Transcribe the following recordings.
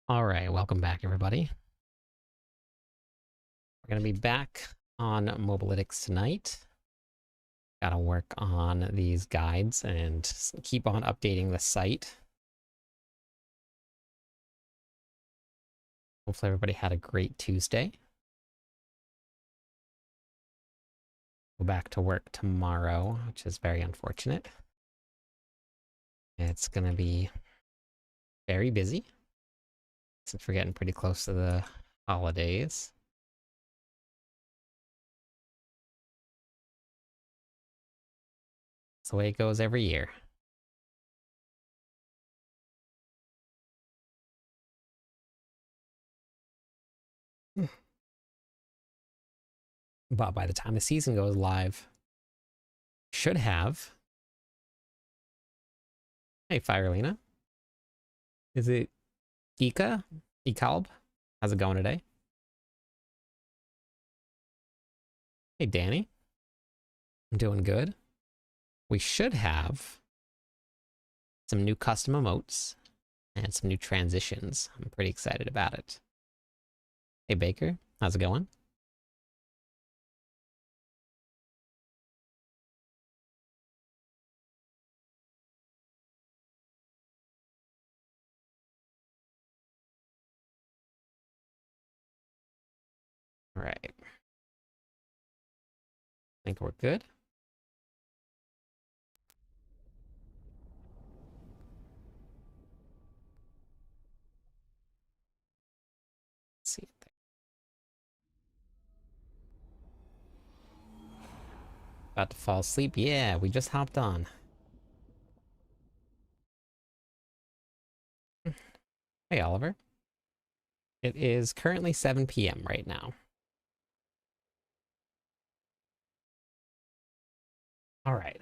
All right, welcome back, everybody. We're going to be back on Mobalytics tonight. Got to work on these guides and keep on updating the site. Hopefully everybody had a great Tuesday. Go back to work tomorrow, which is very unfortunate. It's going to be very busy since we're getting pretty close to the holidays. That's the way it goes every year. But by the time the season goes live, should have... Hey, Firelina. Is it Ika? Ekalb? How's it going today? Hey, Danny. I'm doing good. We should have some new custom emotes and some new transitions. I'm pretty excited about it. Hey, Baker. How's it going? All right. I think we're good. Let's see. About to fall asleep. Yeah, we just hopped on. Hey, Oliver. It is currently 7 p.m. right now. All right.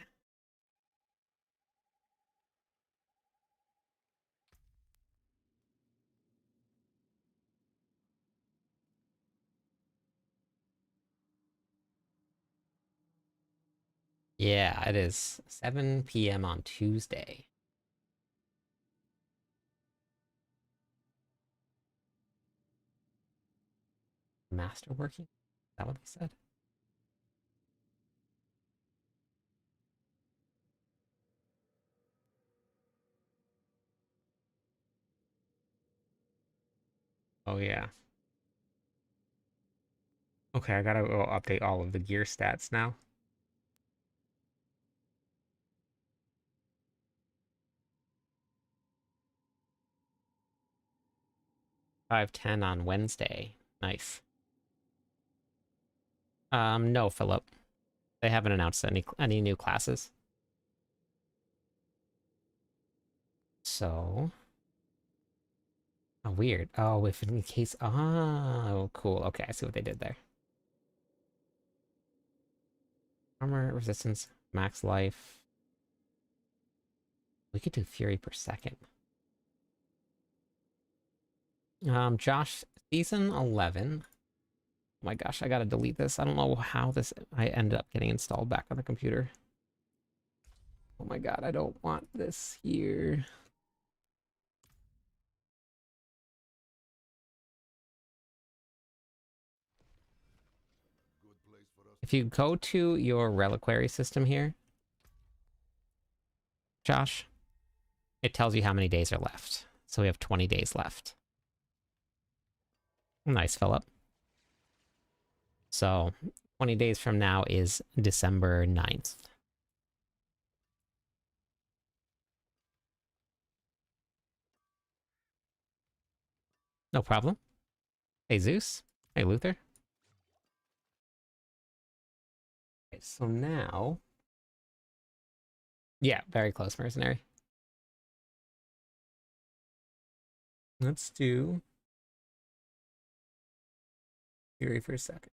Yeah, it is 7 p.m. on Tuesday. Masterworking? Is that what they said? Oh, yeah. Okay, I gotta go update all of the gear stats now. Five ten on Wednesday. Nice. No, Philip. They haven't announced any new classes. So, oh, weird. Oh, if in case, oh, cool. Okay, I see what they did there. Armor resistance, max life. We could do Fury per second. Josh, season 11. Oh my gosh, I gotta delete this. I don't know how I ended up getting installed back on the computer. Oh my god, I don't want this here. If you go to your reliquary system here, Josh, it tells you how many days are left. So we have 20 days left. Nice, Philip. So 20 days from now is December 9th. No problem. Hey, Zeus. Hey, Luther. Okay, so now... Yeah, very close, Mercenary. Let's do Fury for a second.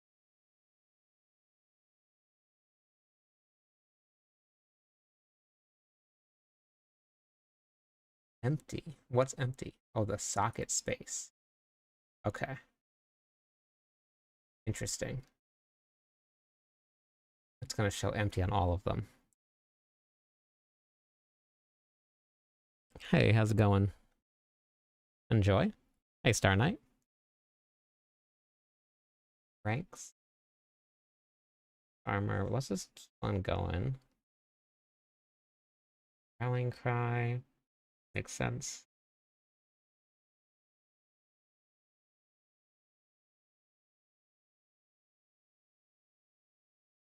Empty. What's empty? Oh, the socket space. Okay. Interesting. It's going to show empty on all of them. Hey, how's it going? Enjoy? Hey, Star Knight. Ranks. Armor. Let's just keep on going. Rallying cry. Makes sense.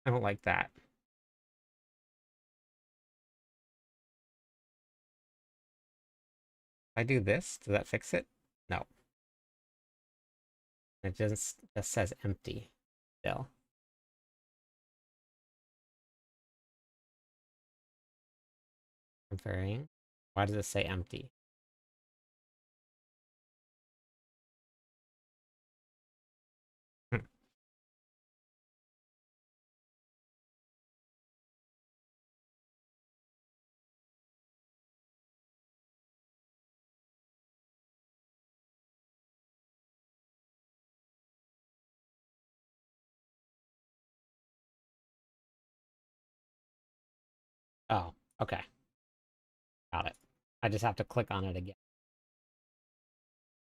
I don't like that. If I do this, does that fix it? No. It just says empty still. Comparing. Why does it say empty? Hmm. Oh, okay. Got it. I just have to click on it again.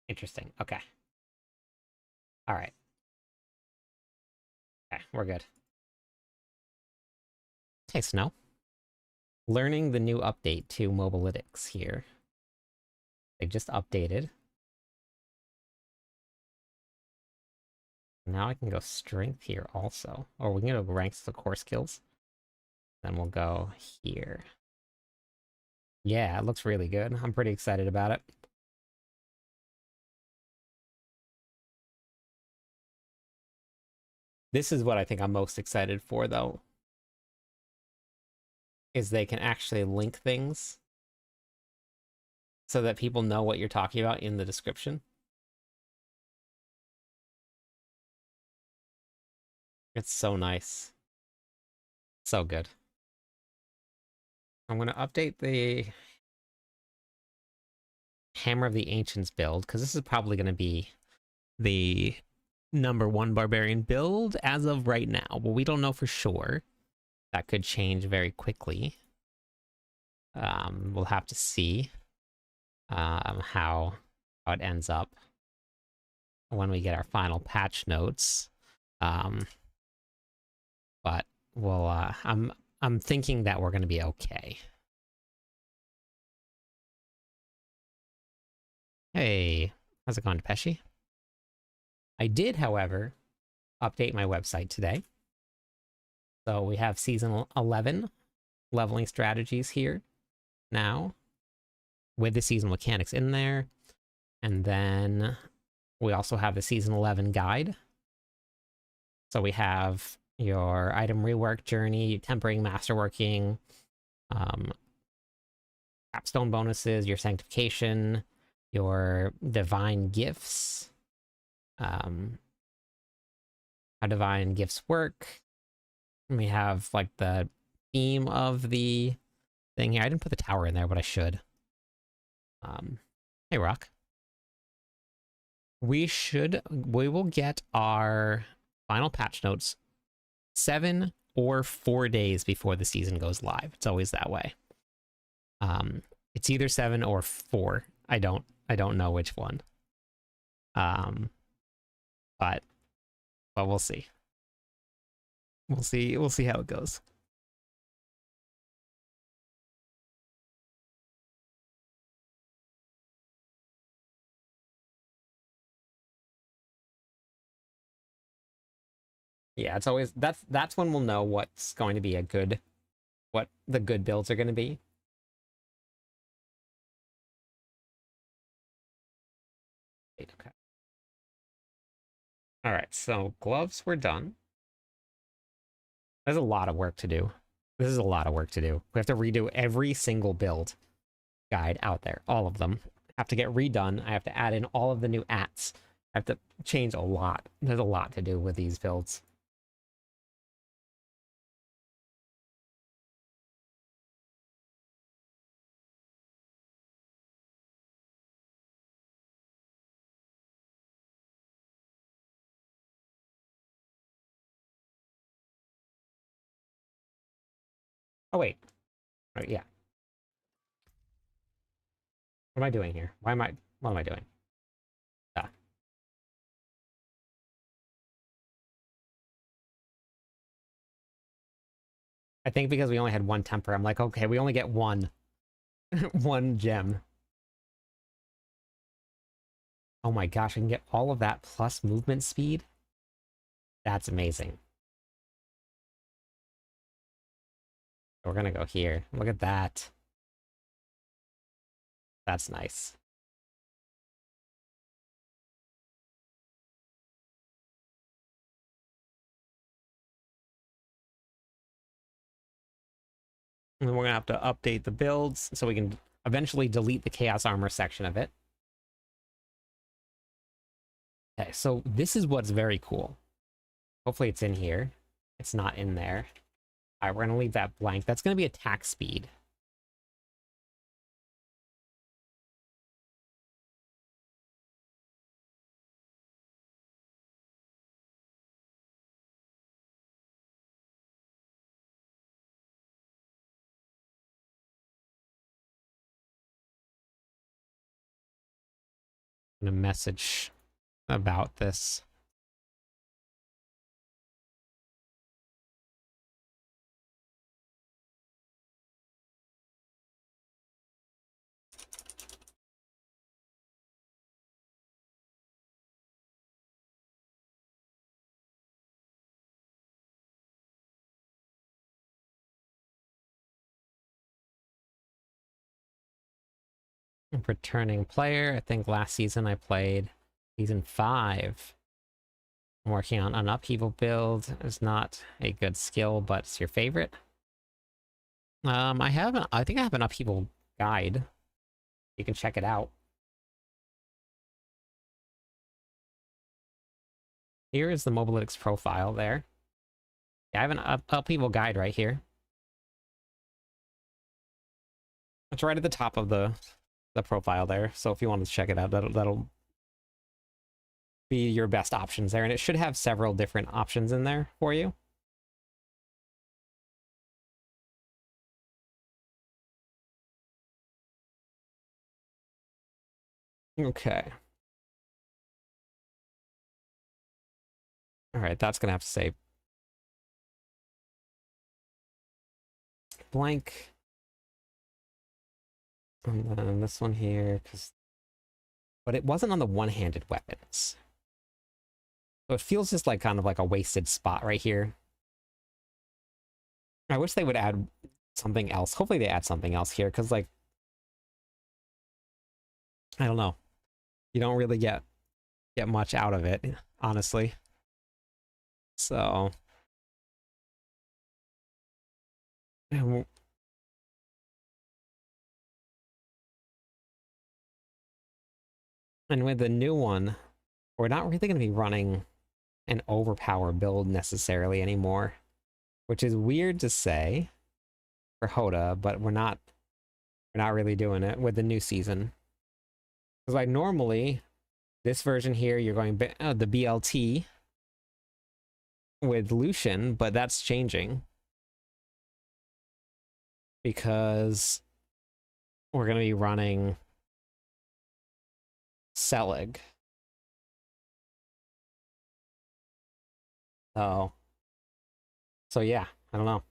Interesting. Okay. All right. Okay, we're good. Hey, Snow. Learning the new update to Mobalytics here. They just updated. Now I can go strength here also. Or we can go ranks the core skills. Then we'll go here. Yeah, it looks really good. I'm pretty excited about it. This is what I think I'm most excited for, though. Is they can actually link things so that people know what you're talking about in the description. It's so nice. So good. I'm going to update the Hammer of the Ancients build, because this is probably going to be the #1 barbarian build as of right now. But we don't know for sure. That could change very quickly. We'll have to see how it ends up when we get our final patch notes. But we'll I'm thinking that we're going to be okay. Hey, how's it going, Pesci? I did, however, update my website today. So we have season 11 leveling strategies here now with the season mechanics in there. And then we also have the season 11 guide. So we have your item rework journey, tempering, masterworking, capstone bonuses, your sanctification, your divine gifts, how divine gifts work. And we have like the theme of the thing here. I didn't put the tower in there, but I should. Hey, Rock. We will get our final patch notes 7 or 4 days before the season goes live. It's always that way. It's either 7 or 4. I don't know which one. But we'll see. We'll see how it goes. Yeah, it's always that's when we'll know what's going to be what the good builds are going to be. Okay. All right, so gloves were done. There's a lot of work to do. This is a lot of work to do. We have to redo every single build guide out there, all of them. Have to get redone. I have to add in all of the new ats. I have to change a lot. There's a lot to do with these builds. Oh wait. Right, yeah. What am I doing here? What am I doing? I think because we only had one temper, I'm like, okay, we only get one. One gem. Oh my gosh, I can get all of that plus movement speed? That's amazing. We're gonna go here. Look at that. That's nice. And then we're gonna have to update the builds so we can eventually delete the Chaos Armor section of it. Okay, so this is what's very cool. Hopefully it's in here. It's not in there. All right, we're gonna leave that blank. That's gonna be attack speed. I'm gonna message about this. Returning player. I think last season I played season 5. I'm working on an upheaval build. It's not a good skill, but it's your favorite. I think I have an upheaval guide. You can check it out. Here is the Mobalytics profile there. Yeah, I have an upheaval guide right here. It's right at the top of the profile there. So if you want to check it out, that'll be your best options there. And it should have several different options in there for you. Okay. All right, that's gonna have to say blank. And then this one here, but it wasn't on the one-handed weapons. So it feels just like kind of like a wasted spot right here. I wish they would add something else. Hopefully they add something else here, because like, I don't know. You don't really get much out of it, honestly. So and with the new one, we're not really going to be running an overpower build necessarily anymore, which is weird to say for Hoda, but we're not really doing it with the new season. Because like normally, this version here, you're going the BLT with Lucian, but that's changing because we're going to be running Selig. So yeah, I don't know.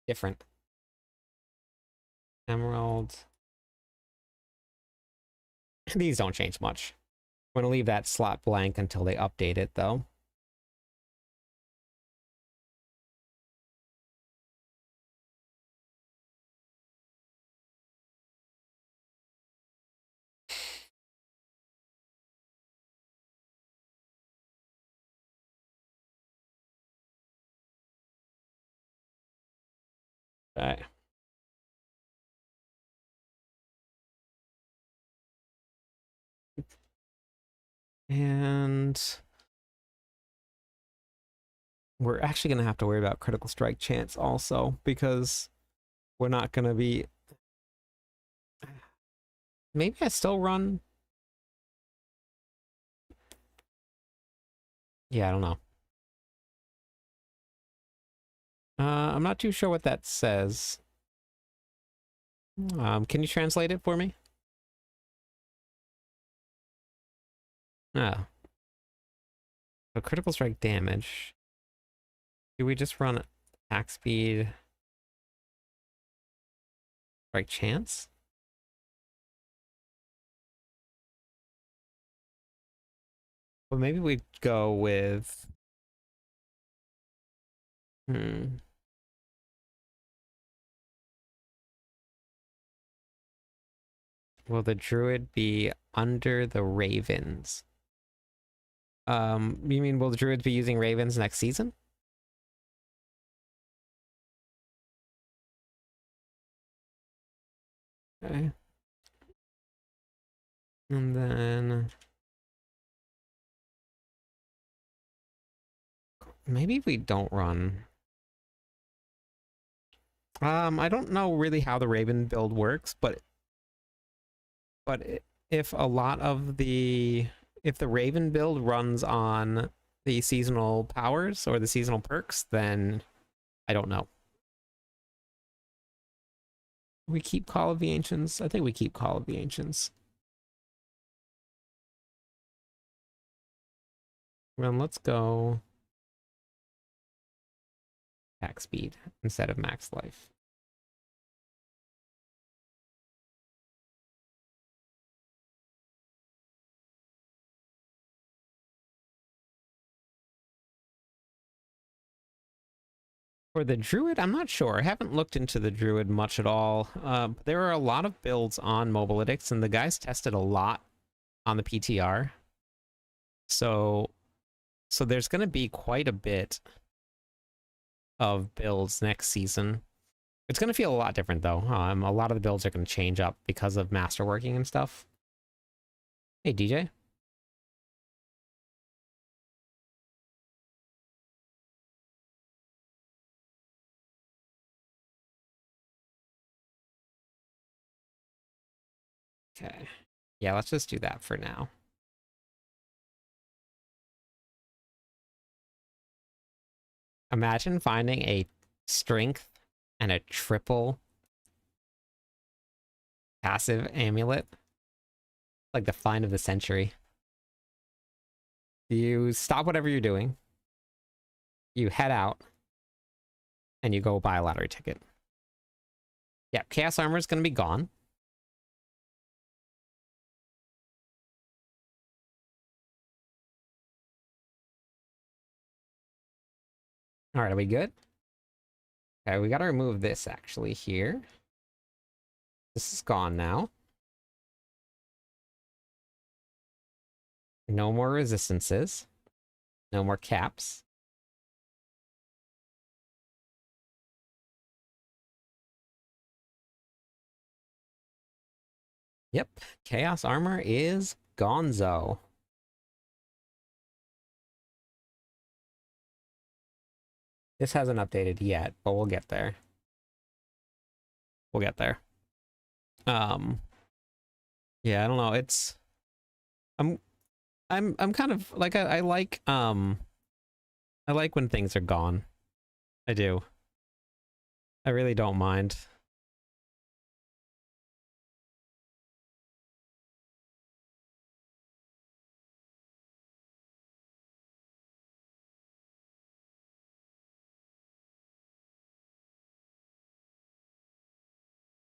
Different. Emerald. These don't change much. I'm going to leave that slot blank until they update it, though. Okay. And we're actually going to have to worry about critical strike chance also, because we're not going to be... Maybe I still run... Yeah, I don't know. I'm not too sure what that says. Can you translate it for me? Oh. So critical strike damage. Do we just run attack speed, strike chance? Well, maybe we'd go with... Will the druid be under the ravens? You mean will the druids be using ravens next season? Okay. And then... maybe we don't run... I don't know really how the Raven build works, but if a lot of the Raven build runs on the seasonal powers or the seasonal perks, then I don't know. We keep Call of the Ancients? I think we keep Call of the Ancients. Well, let's go max speed instead of max life. For the Druid, I'm not sure. I haven't looked into the Druid much at all. There are a lot of builds on Mobalytics, and the guys tested a lot on the PTR. So there's going to be quite a bit of builds next season. It's going to feel a lot different, though. A lot of the builds are going to change up because of masterworking and stuff. Hey, DJ. Okay. Yeah, let's just do that for now. Imagine finding a strength and a triple passive amulet. Like the find of the century. You stop whatever you're doing. You head out. And you go buy a lottery ticket. Yeah, Chaos Armor is going to be gone. All right, are we good? Okay, we got to remove this actually here. This is gone now. No more resistances. No more caps. Yep, Chaos Armor is gonzo. This hasn't updated yet, but we'll get there. We'll get there. Yeah, I don't know. It's I'm kind of like I like when things are gone. I do. I really don't mind.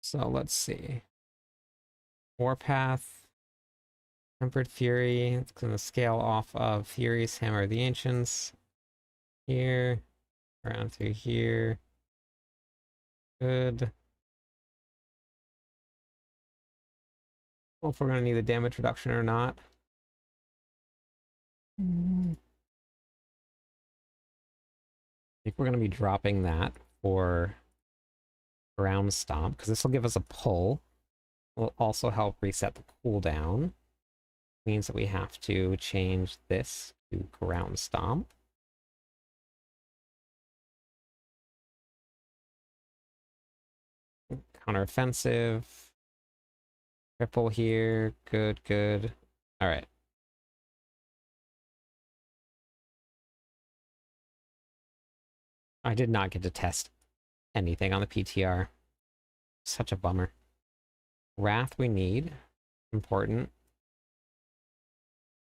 So let's see. Warpath, Tempered Fury. It's gonna scale off of Fury's Hammer of the Ancients. Here, around through here. Good. Well, if we're gonna need the damage reduction or not. I think we're gonna be dropping that for Ground Stomp, because this will give us a pull. Will also help reset the cooldown. Means that we have to change this to Ground Stomp. Counteroffensive. Triple here. Good, good. All right. I did not get to test anything on the PTR. Such a bummer. Wrath we need. Important.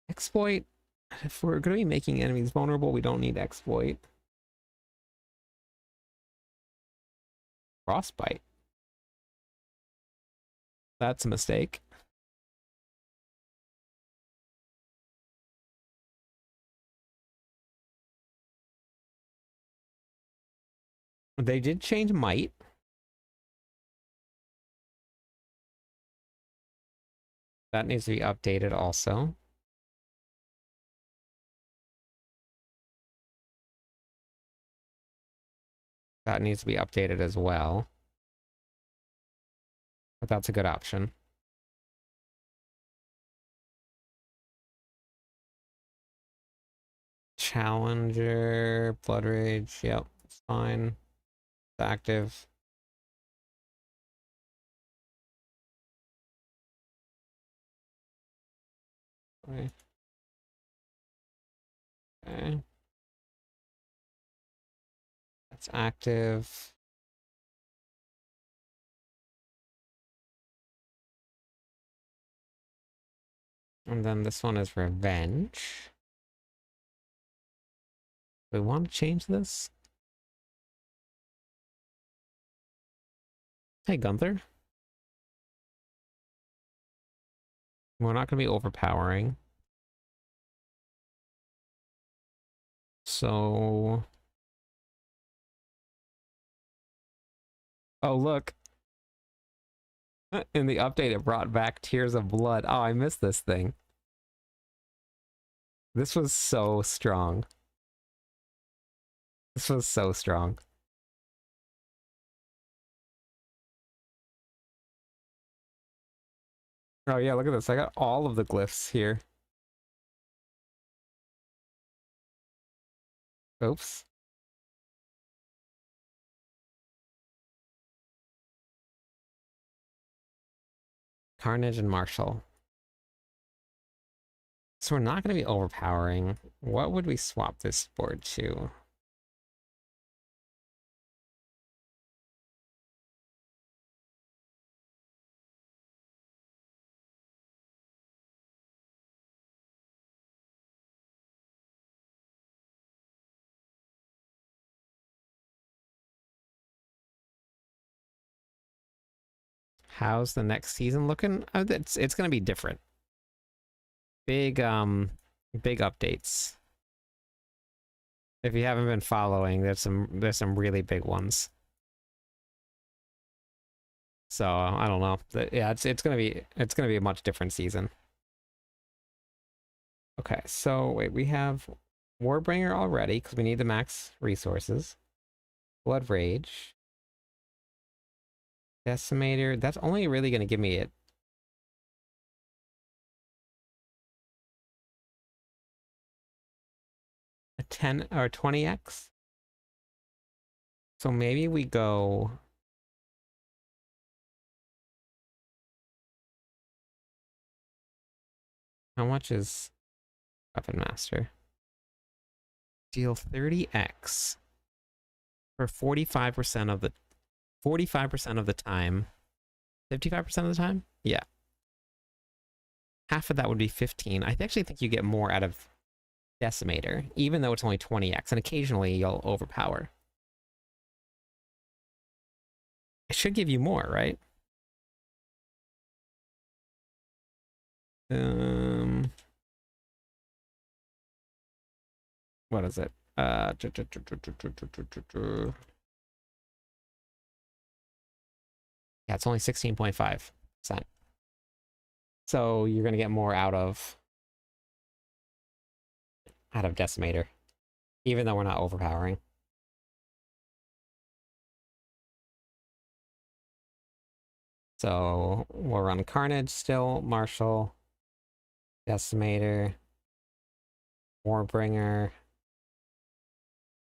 Exploit If we're going to be making enemies vulnerable, we don't need exploit. Frostbite. That's a mistake. They did change might. That needs to be updated also. That needs to be updated as well. But that's a good option. Challenger, Blood Rage, yep, it's fine. It's active. Okay. Okay. That's active. And then this one is Revenge. Do we want to change this? Hey, Gunther. We're not going to be overpowering. So... Oh, look. In the update, it brought back Tears of Blood. Oh, I missed this thing. This was so strong. This was so strong. Oh yeah, look at this. I got all of the glyphs here. Oops. Carnage and Marshall. So we're not going to be overpowering. What would we swap this board to? How's the next season looking? It's going to be different. Big big updates. If you haven't been following, there's some really big ones. So I don't know. Yeah, it's gonna be a much different season. Okay, so wait, we have Warbringer already because we need the max resources. Blood Rage, Decimator. That's only really gonna give me it. A 10 or 20x. So maybe we go. How much is Weapon Master? Deal 30x for 45% of the 45% of the time. 55% of the time? Yeah. Half of that would be 15. I actually think you get more out of Decimator, even though it's only 20x, and occasionally you'll overpower. It should give you more, right? What is it? Yeah, it's only 16.5%. So you're gonna get more out of Decimator, even though we're not overpowering. So we'll run Carnage still, Marshall, Decimator, Warbringer,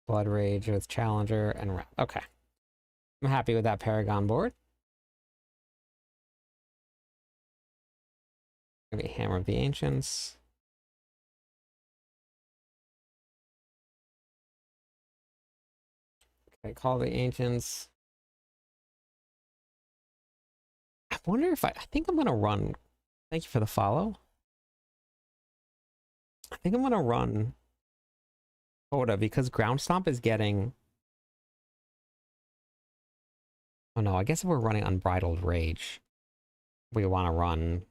Blood Rage with Challenger, and okay. I'm happy with that Paragon board. Gonna be Hammer of the Ancients. Okay, Call the Ancients. I wonder if I think I'm gonna run. Thank you for the follow. I think I'm gonna run Oda because Ground Stomp is getting. Oh no, I guess if we're running Unbridled Rage, we want to run.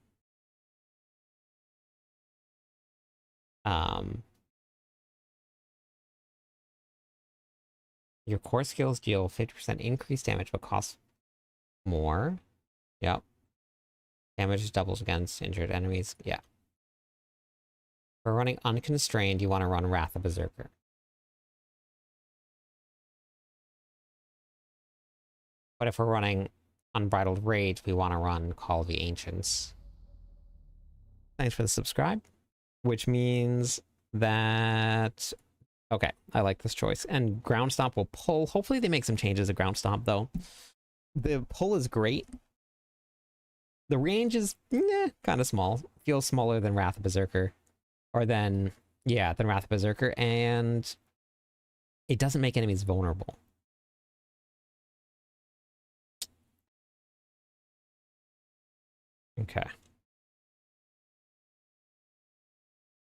Um, your core skills deal 50% increased damage, but cost more. Yep. Damage doubles against injured enemies. Yeah. For running Unconstrained, you want to run Wrath of Berserker. But if we're running Unbridled Rage, we want to run Call of the Ancients. Thanks for the subscribe. Which means that... Okay, I like this choice. And Ground Stomp will pull. Hopefully they make some changes to Ground Stomp, though. The pull is great. The range is kind of small. Feels smaller than Wrath of Berserker. Or than Wrath of Berserker. And it doesn't make enemies vulnerable. Okay.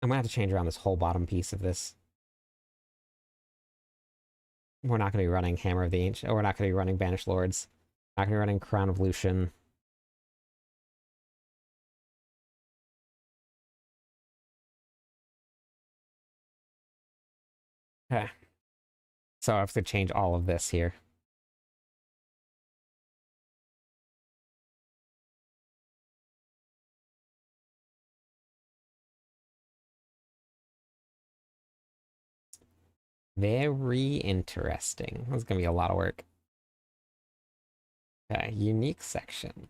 I'm gonna have to change around this whole bottom piece of this. We're not gonna be running Hammer of the Ancient, or we're not gonna be running Banished Lords. Not gonna be running Crown of Lucian. Okay. So I have to change all of this here. Very interesting. This is gonna be a lot of work. Okay, unique section.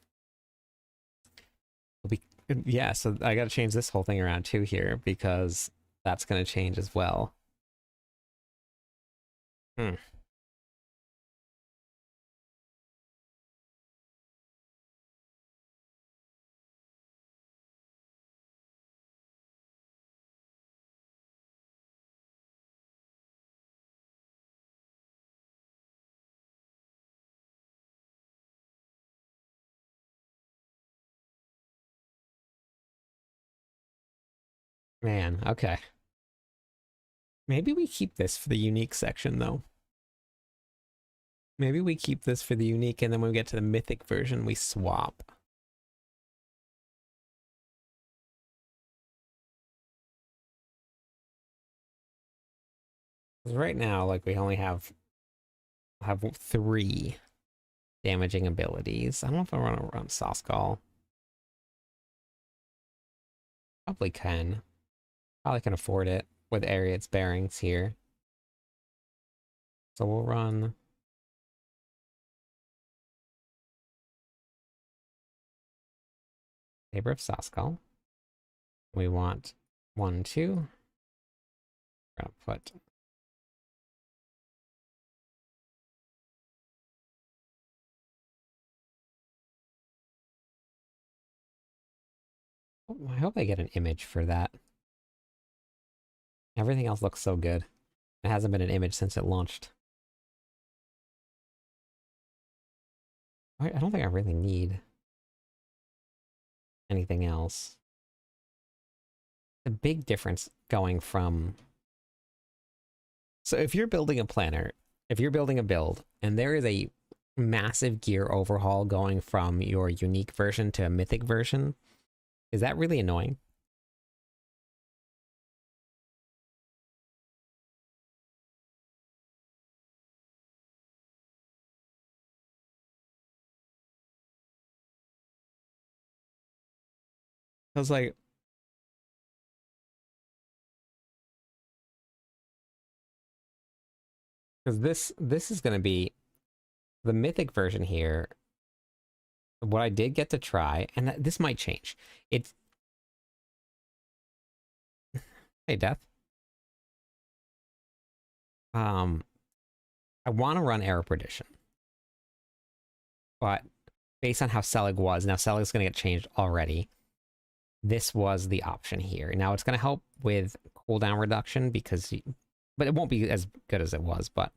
Yeah, so I gotta change this whole thing around too here because that's gonna change as well. Hmm. Man, okay. Maybe we keep this for the unique section though. Maybe we keep this for the unique and then when we get to the mythic version, we swap. Because right now, like, we only have 3 damaging abilities. I don't know if I want to run Sascal. Probably can. Probably can afford it with Ariad's bearings here. So we'll run Saber of Sascal. We want 1, 2. We're gonna put oh, I hope I get an image for that. Everything else looks so good. It hasn't been an image since it launched. I don't think I really need anything else. The big difference going from... So if you're building a planner, if you're building a build, and there is a massive gear overhaul going from your unique version to a mythic version, is that really annoying? Because like, because this is going to be the mythic version here. What I did get to try, and this might change. It's hey Death. I want to run Error Perdition, but based on how Selig was, now Selig's going to get changed already. This was the option here. Now it's going to help with cooldown reduction because, but it won't be as good as it was. But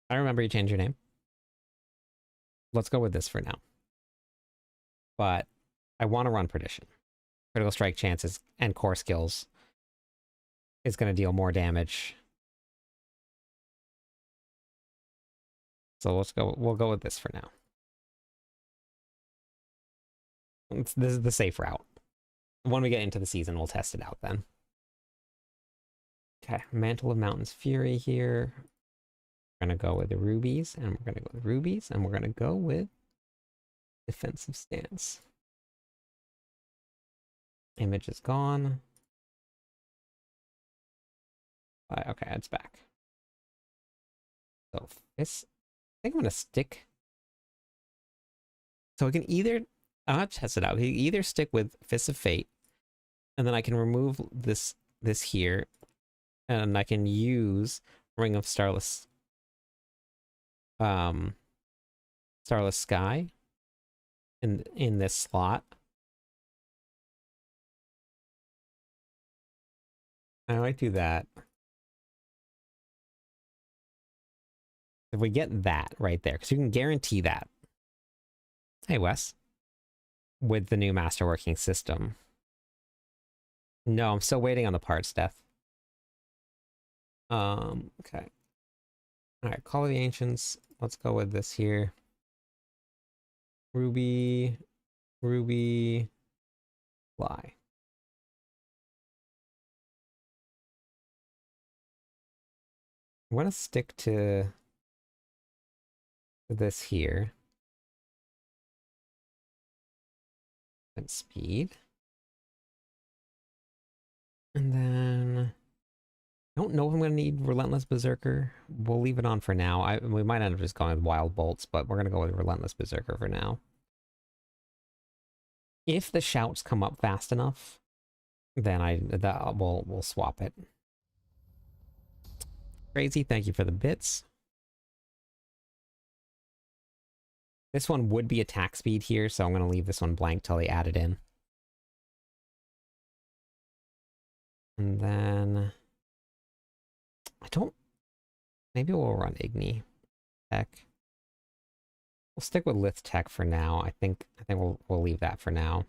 I remember you changed your name. Let's go with this for now. But I want to run Perdition. Critical strike chances and core skills is going to deal more damage. So we'll go with this for now. This is the safe route. When we get into the season, we'll test it out then. Okay, Mantle of Mountain's Fury here. We're going to go with the rubies, and we're going to go with rubies, and we're going to go with defensive stance. Image is gone. Okay, it's back. So this, I think I'm going to stick. So we can either, I'll test it out. We either stick with Fist of Fate, and then I can remove this here, and I can use Ring of Starless Sky in this slot. I might do that. If we get that right there, because you can guarantee that. Hey, Wes. With the new masterworking system. No, I'm still waiting on the parts, Death. Okay. Alright, Call of the Ancients. Let's go with this here. Ruby, fly. I'm gonna stick to this here. And speed. And then I don't know if I'm gonna need Relentless Berserker. We'll leave it on for now. We might end up just going with Wild Bolts, but we're gonna go with Relentless Berserker for now. If the shouts come up fast enough, then we'll swap it. Crazy, thank you for the bits. This one would be attack speed here, so I'm going to leave this one blank till they add it in. And then maybe we'll run Igni Tech. We'll stick with Lith Tech for now. I think we'll leave that for now.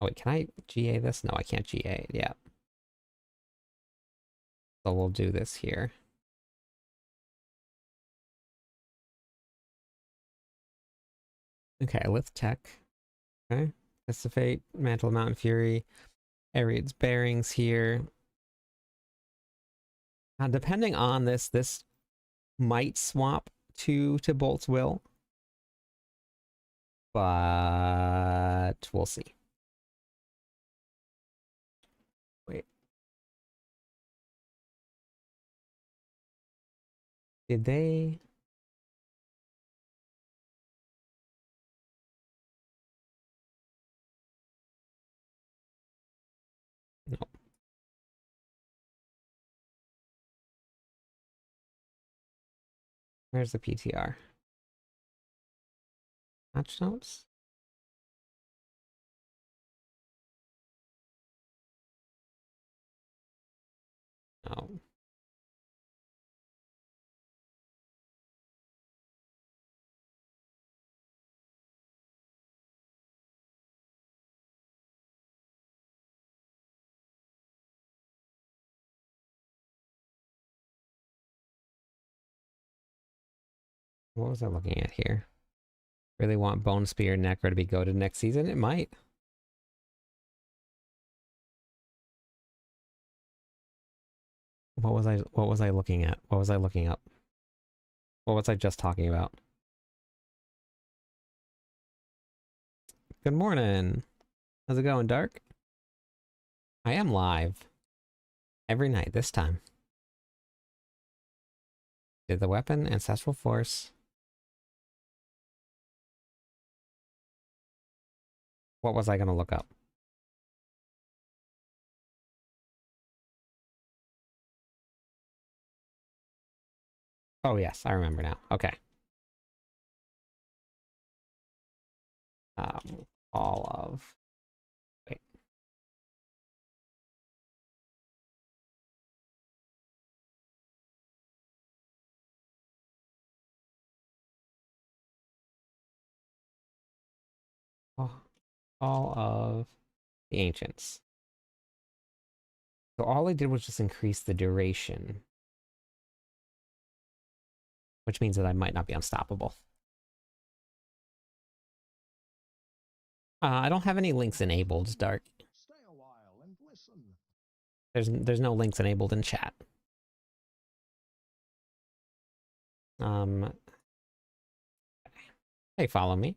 Oh wait, can I GA this? No, I can't GA it yet. So we'll do this here. Okay, Lith Tech. Okay. Fate, Mantle of Mountain Fury. Ariad's Bearings here. Depending on this might swap to Bolt's Will. But we'll see. Wait. Did they? No. Where's the PTR? Patch notes? No. What was I looking at here? Really want Bone Spear Necro to be goated next season? It might. What was I looking at? What was I looking up? What was I just talking about? Good morning. How's it going, Dark? I am live. Every night this time. Did the weapon, Ancestral Force. What was I gonna look up? Oh yes, I remember now. Okay. All of... Wait. All of the Ancients. So all I did was just increase the duration, which means that I might not be unstoppable. I don't have any links enabled, Dark. Stay a while and listen. There's no links enabled in chat. Hey, follow me.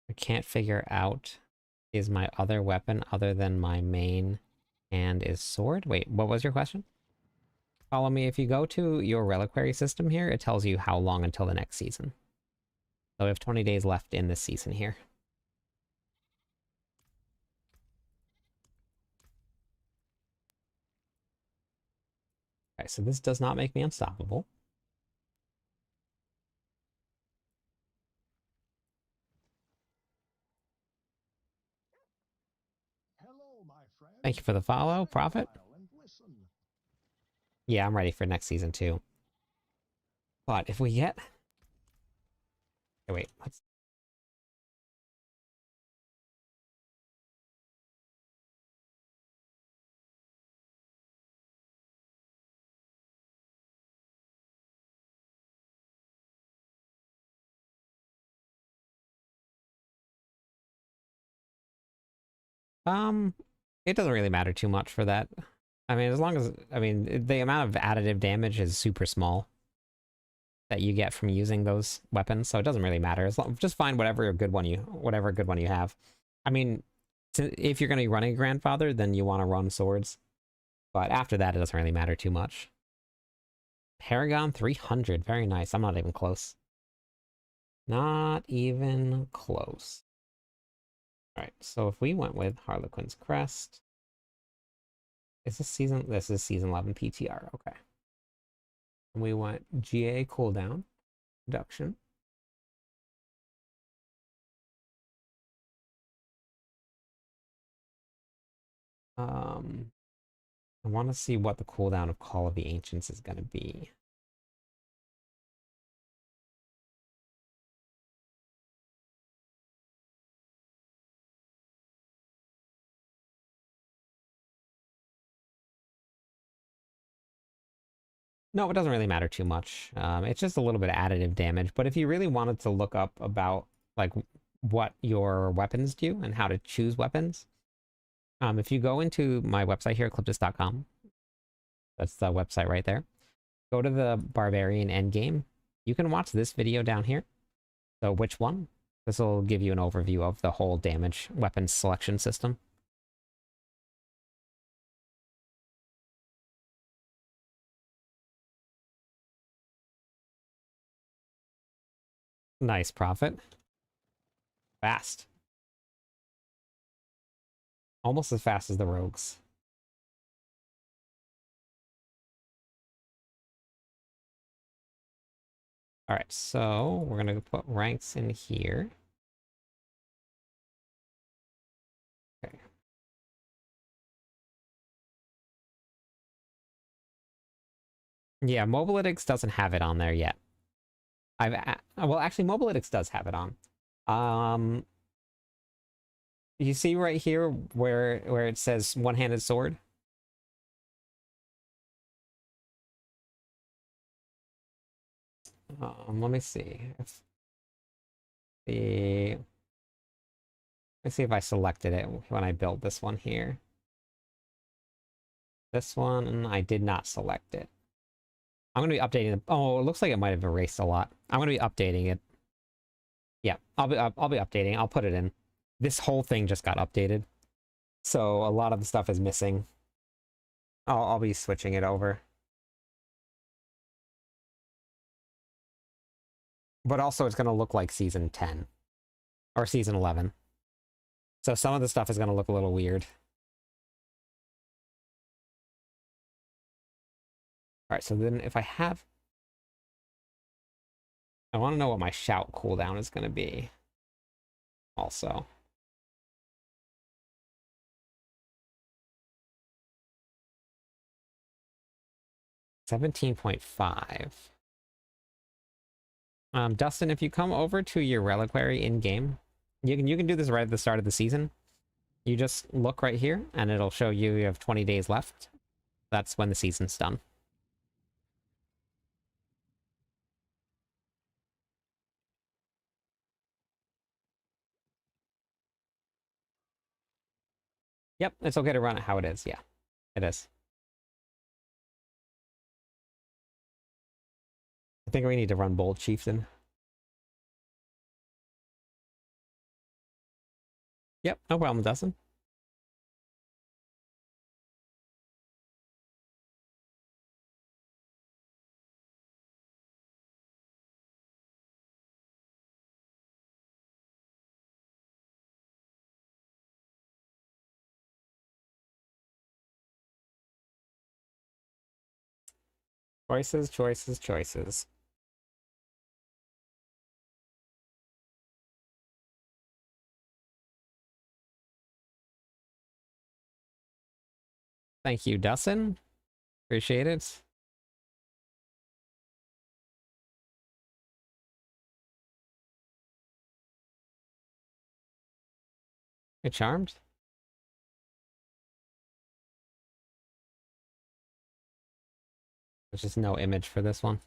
I can't figure out, is my other weapon other than my main hand is sword? Wait, what was your question? Follow me. If you go to your reliquary system here, it tells you how long until the next season. So we have 20 days left in this season here. Okay, so this does not make me unstoppable. Hello, my friend. Thank you for the follow, Prophet. Yeah, I'm ready for next season too. But if we get... Okay, wait, let's... It doesn't really matter too much for that. I mean, as long as... I mean, the amount of additive damage is super small that you get from using those weapons, so it doesn't really matter. As long, just find whatever good one you have. I mean, if you're going to be running a grandfather, then you want to run swords. But after that, it doesn't really matter too much. Paragon 300, very nice. I'm not even close. Not even close. All right, so if we went with Harlequin's Crest, is this season? This is season 11 PTR. Okay. And we want GA cooldown reduction. I want to see what the cooldown of Call of the Ancients is going to be. No, it doesn't really matter too much. It's just a little bit of additive damage. But if you really wanted to look up about like what your weapons do and how to choose weapons, if you go into my website here, ecliptus.com, that's the website right there. Go to the Barbarian endgame. You can watch this video down here. So which one? This will give you an overview of the whole damage weapon selection system. Nice, Prophet. Fast. Almost as fast as the rogues. All right, so we're going to put ranks in here. Okay. Yeah, Mobalytics doesn't have it on there yet. Well, actually, Mobalytics does have it on. You see right here where it says one-handed sword? Let me see if the... Let's see if I selected it when I built this one here. This one, I did not select it. I'm going to be updating it. Oh, it looks like it might have erased a lot. I'm going to be updating it. Yeah, I'll be updating. I'll put it in. This whole thing just got updated. So a lot of the stuff is missing. I'll be switching it over. But also it's going to look like season 10 or season 11. So some of the stuff is going to look a little weird. All right, so then if I have... I want to know what my shout cooldown is going to be also. $17.5. Dustin, if you come over to your reliquary in game, you can do this right at the start of the season. You just look right here, and it'll show you have 20 days left. That's when the season's done. Yep, it's okay to run it how it is. Yeah, it is. I think we need to run Bold Chieftain. Yep, no problem, Dustin. Choices, choices, choices. Thank you, Dustin. Appreciate it. You're charmed. There's just no image for this one.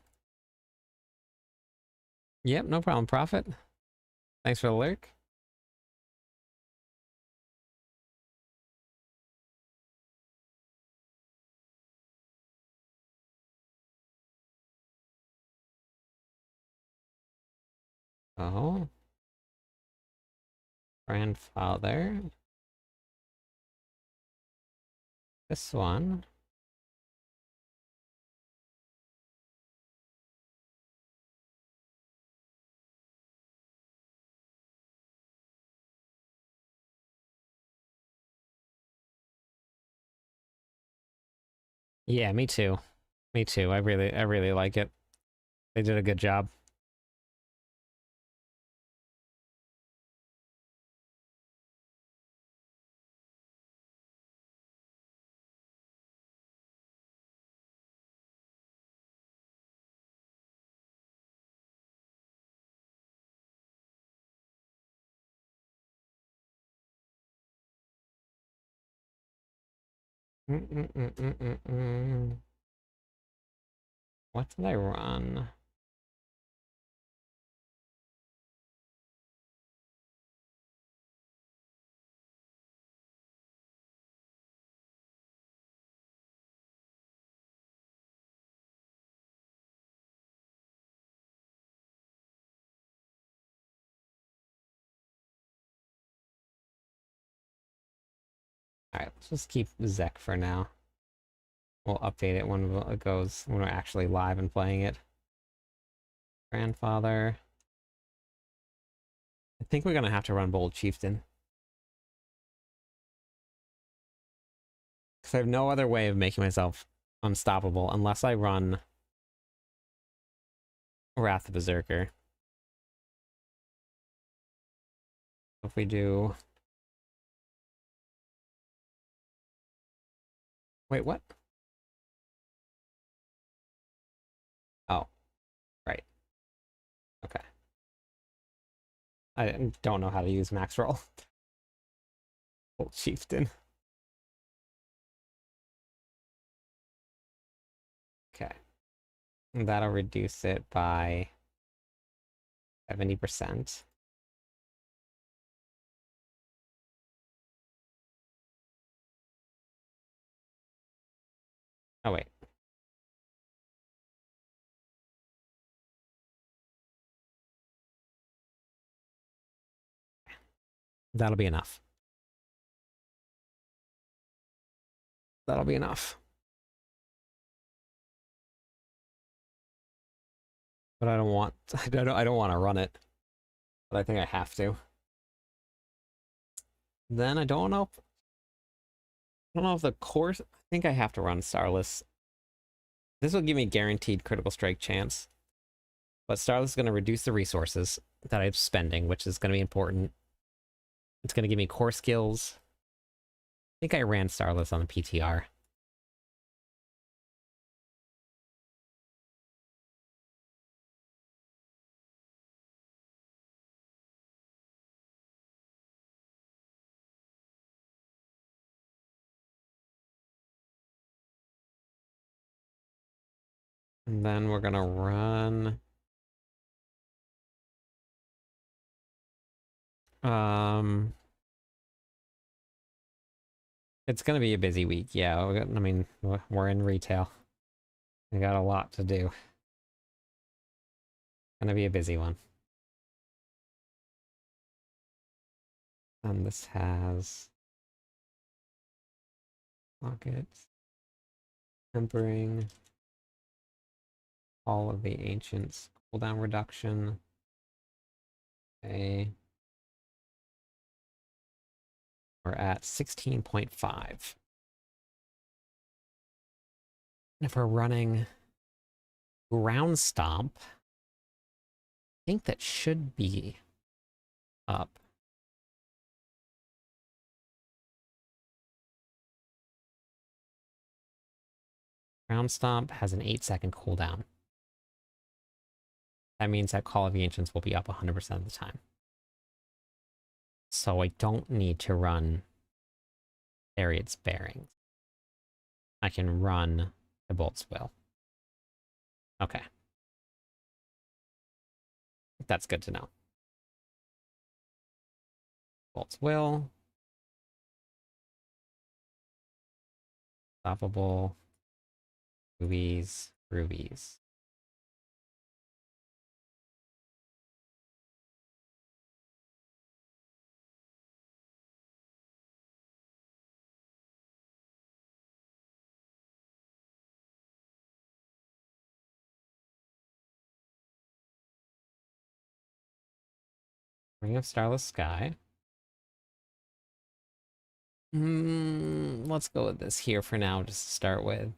Yep, no problem, Prophet. Thanks for the lurk. Oh. Grandfather. This one. Yeah, me too. Me too. I really like it. They did a good job. What did I run? Alright, let's just keep Zek for now. We'll update it when it goes, when we're actually live and playing it. Grandfather. I think we're gonna have to run Bold Chieftain. Because I have no other way of making myself unstoppable unless I run Wrath of Berserker. If we do... Wait, what? Oh, right. Okay. I don't know how to use max roll. Bold Chieftain. Okay. And that'll reduce it by 70%. Oh, wait. That'll be enough. That'll be enough. But I don't want... I don't want to run it. But I think I have to. Then I don't know... I don't know if the course... I think I have to run Starless. This will give me guaranteed critical strike chance. But Starless is going to reduce the resources that I'm spending, which is going to be important. It's going to give me core skills. I think I ran Starless on the PTR. And then we're gonna run... It's gonna be a busy week, yeah. I mean, we're in retail. We got a lot to do. Gonna be a busy one. And this has... pockets. Tempering. All of the ancients. Cooldown reduction. Okay. We're at 16.5. If we're running ground stomp, I think that should be up. Ground stomp has an 8-second cooldown. That means that Call of the Ancients will be up 100% of the time. So I don't need to run Ariad's Bearings. I can run the Bolt's Will. Okay. That's good to know. Bolt's Will. Stoppable. Rubies. Rubies. Ring of Starless Sky. Let's go with this here for now, just to start with.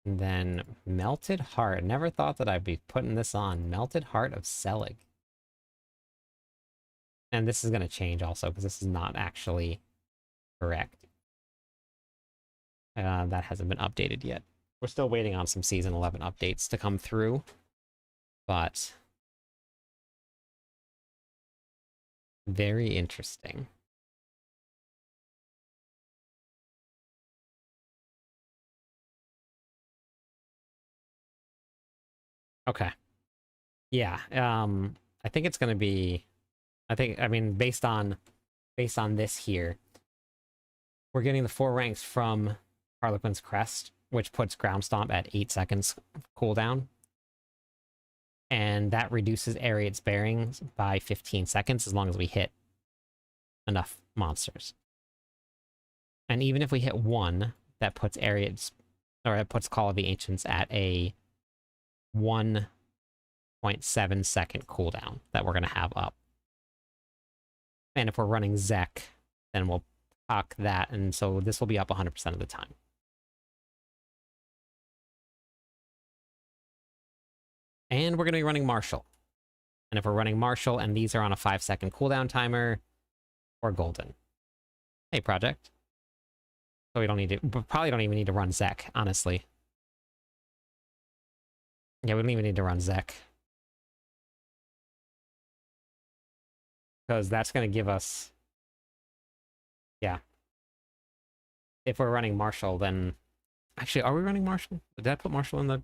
And then Melted Heart. Never thought that I'd be putting this on. Melted Heart of Selig. And this is going to change also, because this is not actually correct. That hasn't been updated yet. We're still waiting on some Season 11 updates to come through. But... very interesting. Okay. Yeah, I think it's gonna be... I mean, based on this here, we're getting the 4 ranks from Harlequin's Crest, which puts Ground Stomp at 8 seconds cooldown. And that reduces Ariad's Bearings by 15 seconds as long as we hit enough monsters. And even if we hit 1, that puts it puts Call of the Ancients at a 1.7 second cooldown that we're going to have up. And if we're running Zek, then we'll proc that, and so this will be up 100% of the time. And we're going to be running Marshall. And if we're running Marshall and these are on a 5-second cooldown timer, we're golden. Hey, Project. So we probably don't even need to run Zek, honestly. Yeah, we don't even need to run Zek. Because that's going to give us... yeah. If we're running Marshall, then... actually, are we running Marshall? Did I put Marshall in the...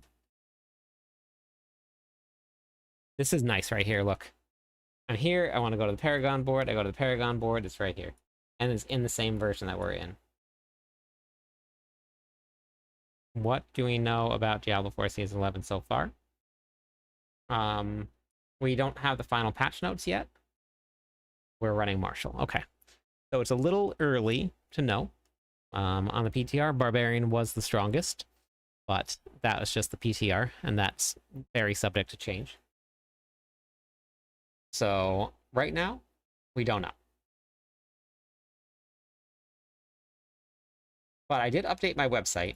this is nice right here, look. I'm here, I want to go to the Paragon board, I go to the Paragon board, it's right here. And it's in the same version that we're in. What do we know about Diablo 4 Season 11 so far? We don't have the final patch notes yet. We're running Marshall. Okay. So it's a little early to know. On the PTR, Barbarian was the strongest, but that was just the PTR, and that's very subject to change. So right now, we don't know. But I did update my website.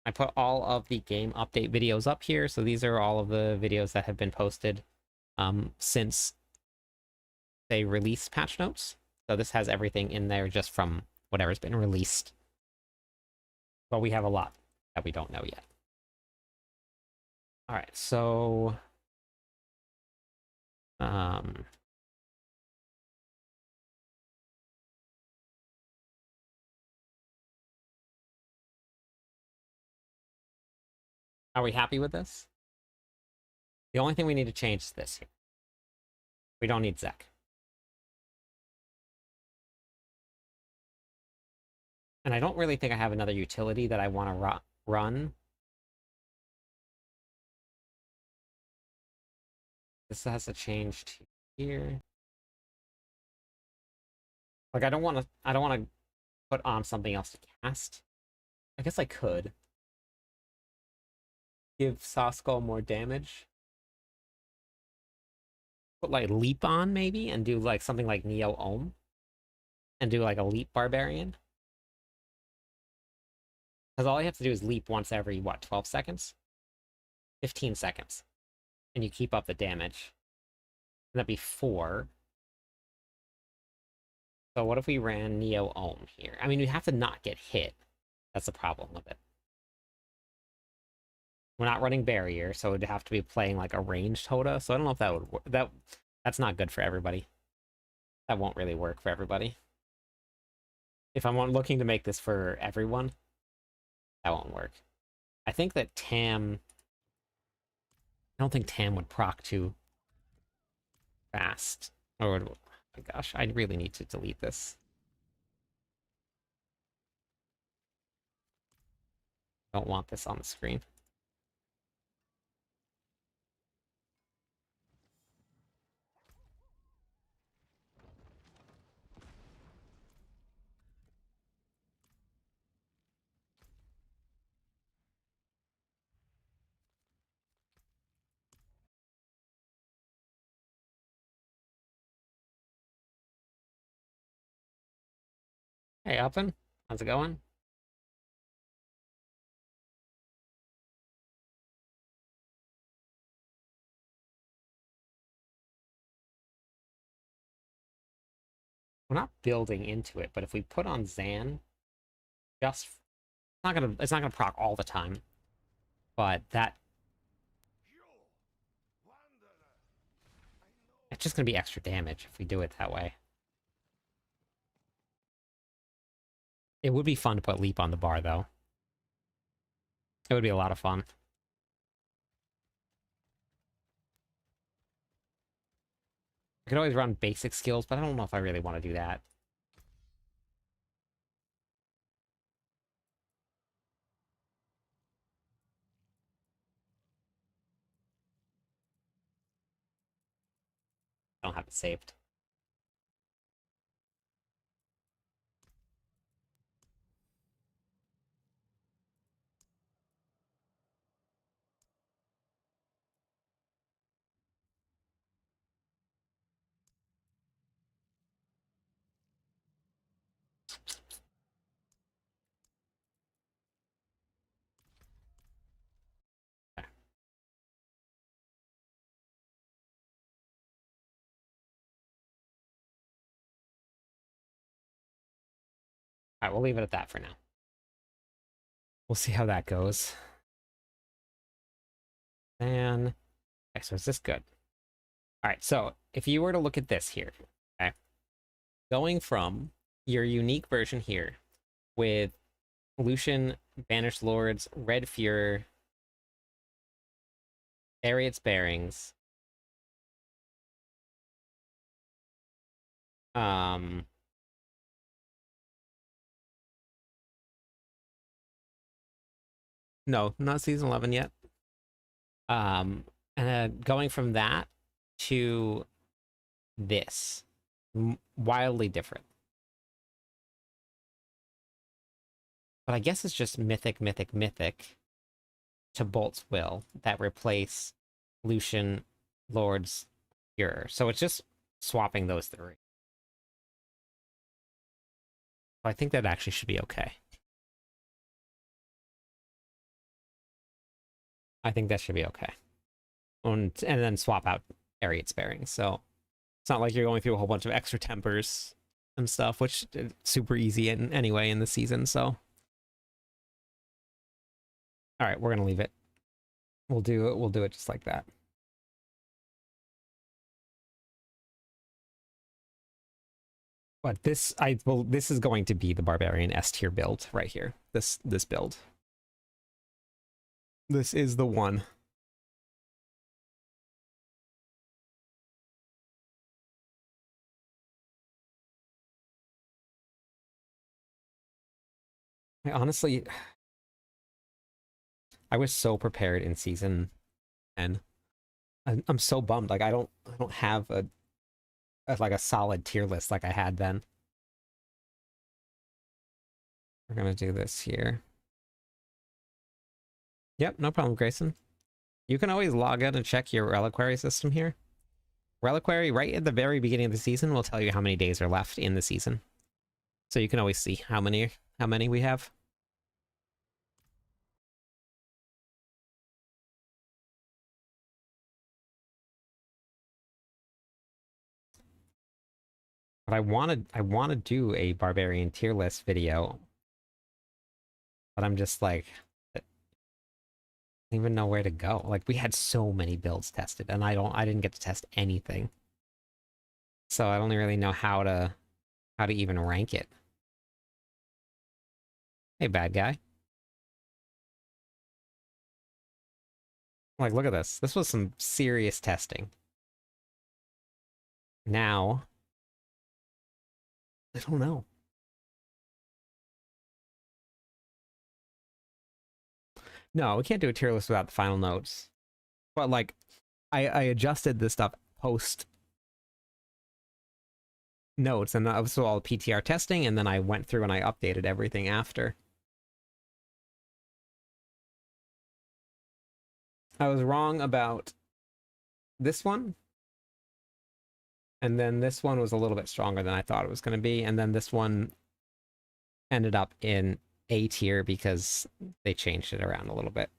I put all of the game update videos up here, so these are all of the videos that have been posted since they released patch notes. So this has everything in there just from whatever's been released. But we have a lot that we don't know yet. All right, so Are we happy with this? The only thing we need to change is this here. We don't need Zek. And I don't really think I have another utility that I want to run. This has to change to here. Like I don't want to put on something else to cast. I guess I could give Saskull more damage. Put like leap on maybe and do like something like Neo Ohm and do like a leap barbarian. Because all I have to do is leap once every, what, 12 seconds? 15 seconds. And you keep up the damage. And that'd be 4. So what if we ran Neo Ohm here? I mean, we have to not get hit. That's the problem with it. We're not running barrier, so it'd have to be playing like a ranged Hoda. So I don't know if that would work. That's not good for everybody. That won't really work for everybody. If I'm looking to make this for everyone, that won't work. I think that Tam... I don't think Tam would proc too fast. Or, oh my gosh, I really need to delete this. Don't want this on the screen. Hey, Alpin. How's it going? We're not building into it, but if we put on Zan, just it's not gonna proc all the time, but it's just gonna be extra damage if we do it that way. It would be fun to put leap on the bar though. It would be a lot of fun. I could always run basic skills, but I don't know if I really want to do that. I don't have it saved. Okay. All right, we'll leave it at that for now. We'll see how that goes. And okay, so is this good? All right, so if you were to look at this here, okay, going from your unique version here with Lucian, Banished Lords, Red Fuhrer, Ariat's Bearings, no, not season 11 yet. And then going from that to this, wildly different. But I guess it's just mythic, mythic, mythic to Bolt's Will that replace Lucian, Lord's Fuhrer. So it's just swapping those 3. I think that actually should be okay. I think that should be okay. And then swap out Ariat's Bearings. So it's not like you're going through a whole bunch of extra tempers and stuff, which is super easy anyway in the season, so. All right, we're gonna leave it. We'll do it just like that. But this is going to be the Barbarian S tier build right here. This build. This is the one. I honestly, I was so prepared in season 10. I'm so bummed. Like I don't have like a solid tier list like I had then. We're gonna do this here. Yep, no problem, Grayson. You can always log in and check your reliquary system here. Reliquary, right at the very beginning of the season, will tell you how many days are left in the season. So you can always see how many we have. But I want to do a barbarian tier list video, but I'm just like I don't even know where to go. Like we had so many builds tested, and I didn't get to test anything. So I don't really know how to even rank it. Hey, bad guy. Like, look at this. This was some serious testing. Now, I don't know. No, we can't do a tier list without the final notes. But like, I adjusted this stuff post notes, and that was all PTR testing, and then I went through and I updated everything after. I was wrong about this one, and then this one was a little bit stronger than I thought it was going to be, and then this one ended up in A tier because they changed it around a little bit.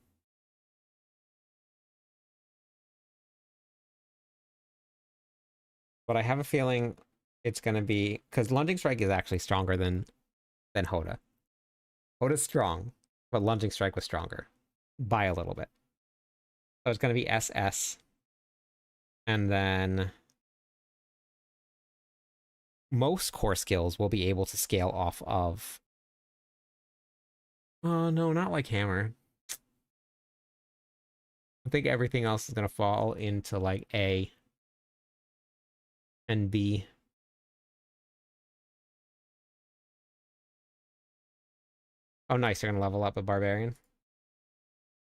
But I have a feeling it's going to be because Lunging Strike is actually stronger than Hoda. Hoda's strong, but Lunging Strike was stronger by a little bit. So it's going to be SS, and then most core skills will be able to scale off of. Oh no, not like Hammer. I think everything else is going to fall into like A and B. Oh, nice. They're going to level up a Barbarian.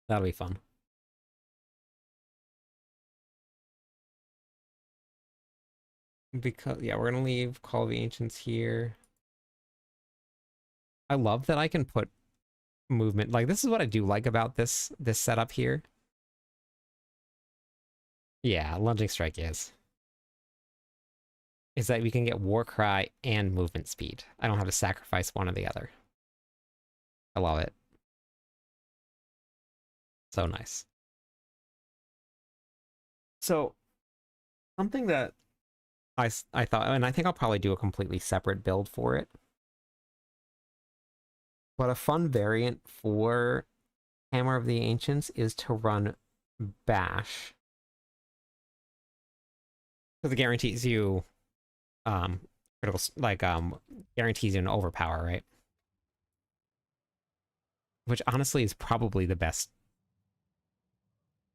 That'll be fun. Because, yeah, we're going to leave Call of the Ancients here. I love that I can put movement. Like, this is what I do like about this setup here. Yeah, Lunging Strike is that we can get Warcry and movement speed. I don't have to sacrifice one or the other. I love it. So nice. So, something that I thought, and I think I'll probably do a completely separate build for it. But a fun variant for Hammer of the Ancients is to run Bash. Because it guarantees you critical, like guarantees you an overpower, right? Which honestly is probably the best.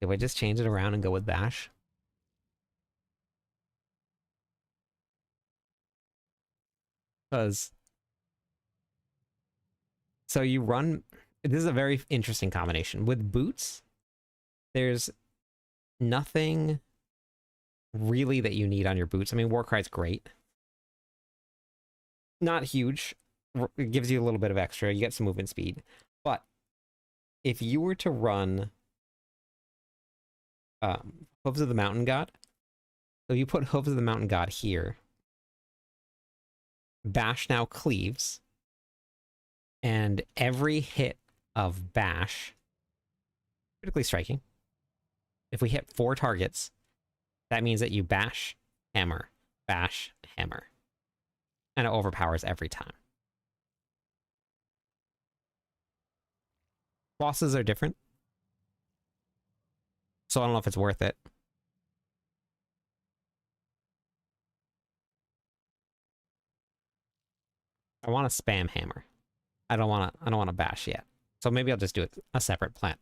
If I just change it around and go with Bash? Because so you run, this is a very interesting combination. With boots, there's nothing really that you need on your boots. I mean, Warcry's great. Not huge. It gives you a little bit of extra. You get some movement speed. But if you were to run Hooves of the Mountain God, so you put Hooves of the Mountain God here, Bash now cleaves, and every hit of Bash, critically striking, if we hit 4 targets, that means that you bash, hammer, and it overpowers every time. Bosses are different, so I don't know if it's worth it. I want to spam hammer. I don't want to bash yet. So maybe I'll just do it a separate plant.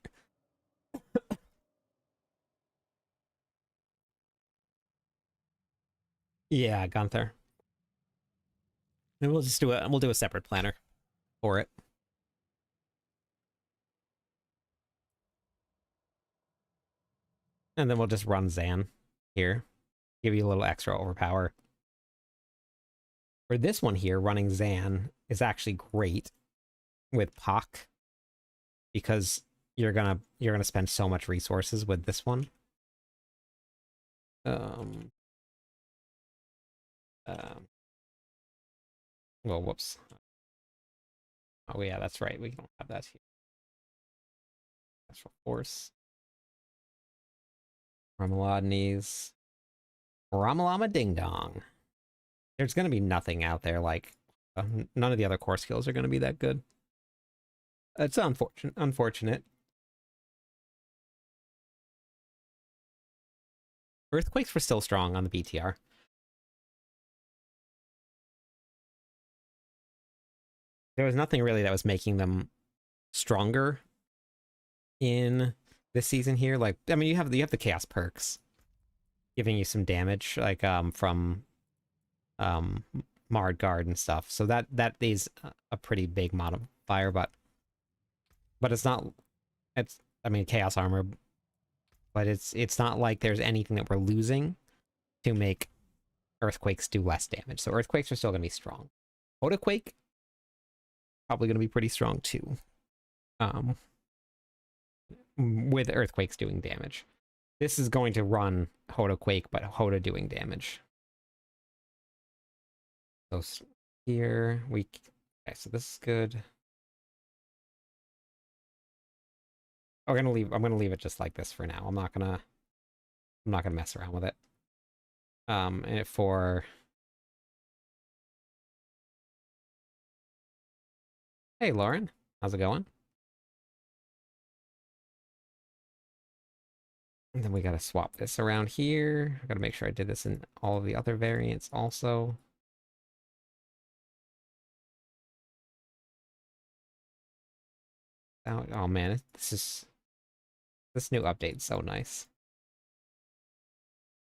Yeah, Gunther. And we'll do a separate planner for it. And then we'll just run Zan here. Give you a little extra overpower. For this one here, running Zan is actually great with Pak because you're gonna spend so much resources with this one. Um, um well, whoops. Oh yeah, that's right. We don't have that here. Special force. Ramalodnes. Ramalama Ding Dong. There's gonna be nothing out there like none of the other core skills are gonna be that good. It's unfortunate. Earthquakes were still strong on the BTR. There was nothing really that was making them stronger in this season here. Like, I mean, you have the chaos perks giving you some damage, like from Marred Guard and stuff. So that is a pretty big modifier, but it's not. It's I mean chaos armor, but it's not like there's anything that we're losing to make earthquakes do less damage. So earthquakes are still going to be strong. Hodaquake probably going to be pretty strong too. With earthquakes doing damage. This is going to run Hodaquake, but Hoda doing damage. So here okay, so this is good. I'm gonna leave it just like this for now. I'm not gonna mess around with it. And for hey Lauren, how's it going? And then we gotta swap this around here. I gotta make sure I did this in all of the other variants also. Oh man, this new update's so nice.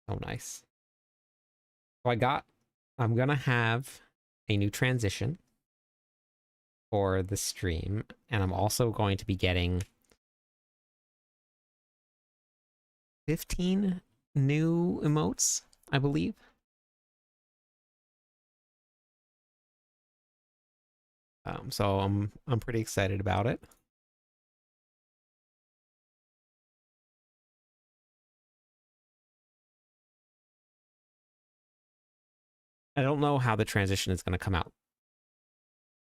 So nice. So I'm gonna have a new transition for the stream, and I'm also going to be getting 15 new emotes, I believe. So I'm pretty excited about it. I don't know how the transition is going to come out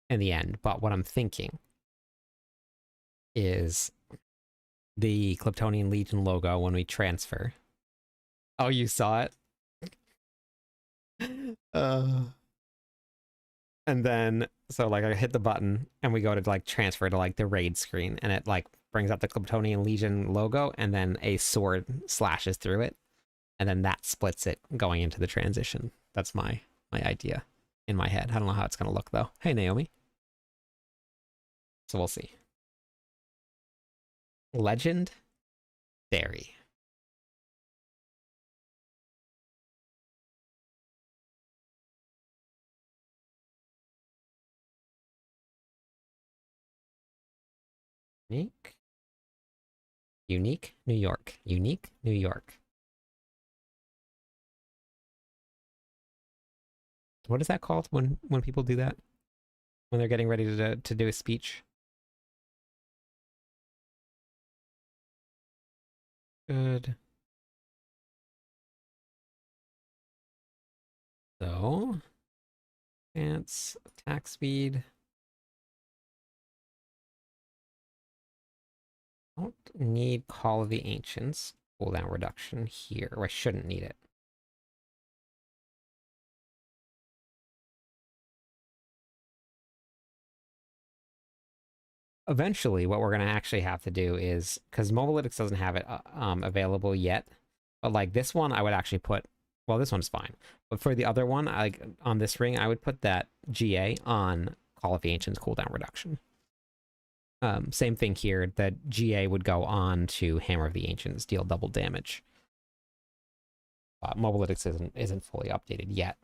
in the end, but what I'm thinking is the Klyptonian Legion logo when we transfer. Oh, you saw it? And then, so like I hit the button and we go to like transfer to like the raid screen and it like brings up the Klyptonian Legion logo and then a sword slashes through it. And then that splits it going into the transition. That's my idea in my head. I don't know how it's going to look though. Hey, Naomi. So we'll see. Legend Dairy. Unique. Unique, New York. Unique, New York. What is that called when people do that? When they're getting ready to do a speech? Good. So, chance, attack speed. Don't need Call of the Ancients. Cooldown reduction here, or I shouldn't need it. Eventually, what we're going to actually have to do is, because Mobalytics doesn't have it available yet, but like this one, I would actually put, well, this one's fine. But for the other one, on this ring, I would put that GA on Call of the Ancients cooldown reduction. Same thing here, that GA would go on to Hammer of the Ancients, deal double damage. Mobalytics isn't fully updated yet.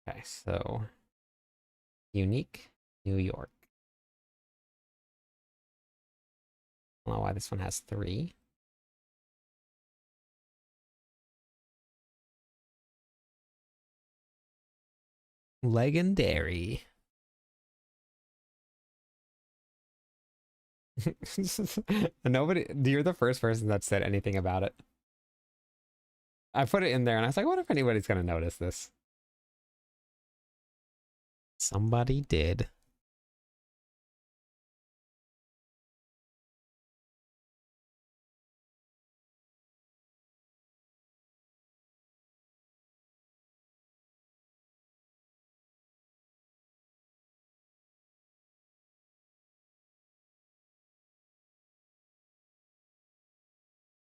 Okay, so unique New York. I don't know why this one has 3. Legendary. Nobody, you're the first person that said anything about it. I put it in there and I was like, what if anybody's gonna notice this? Somebody did.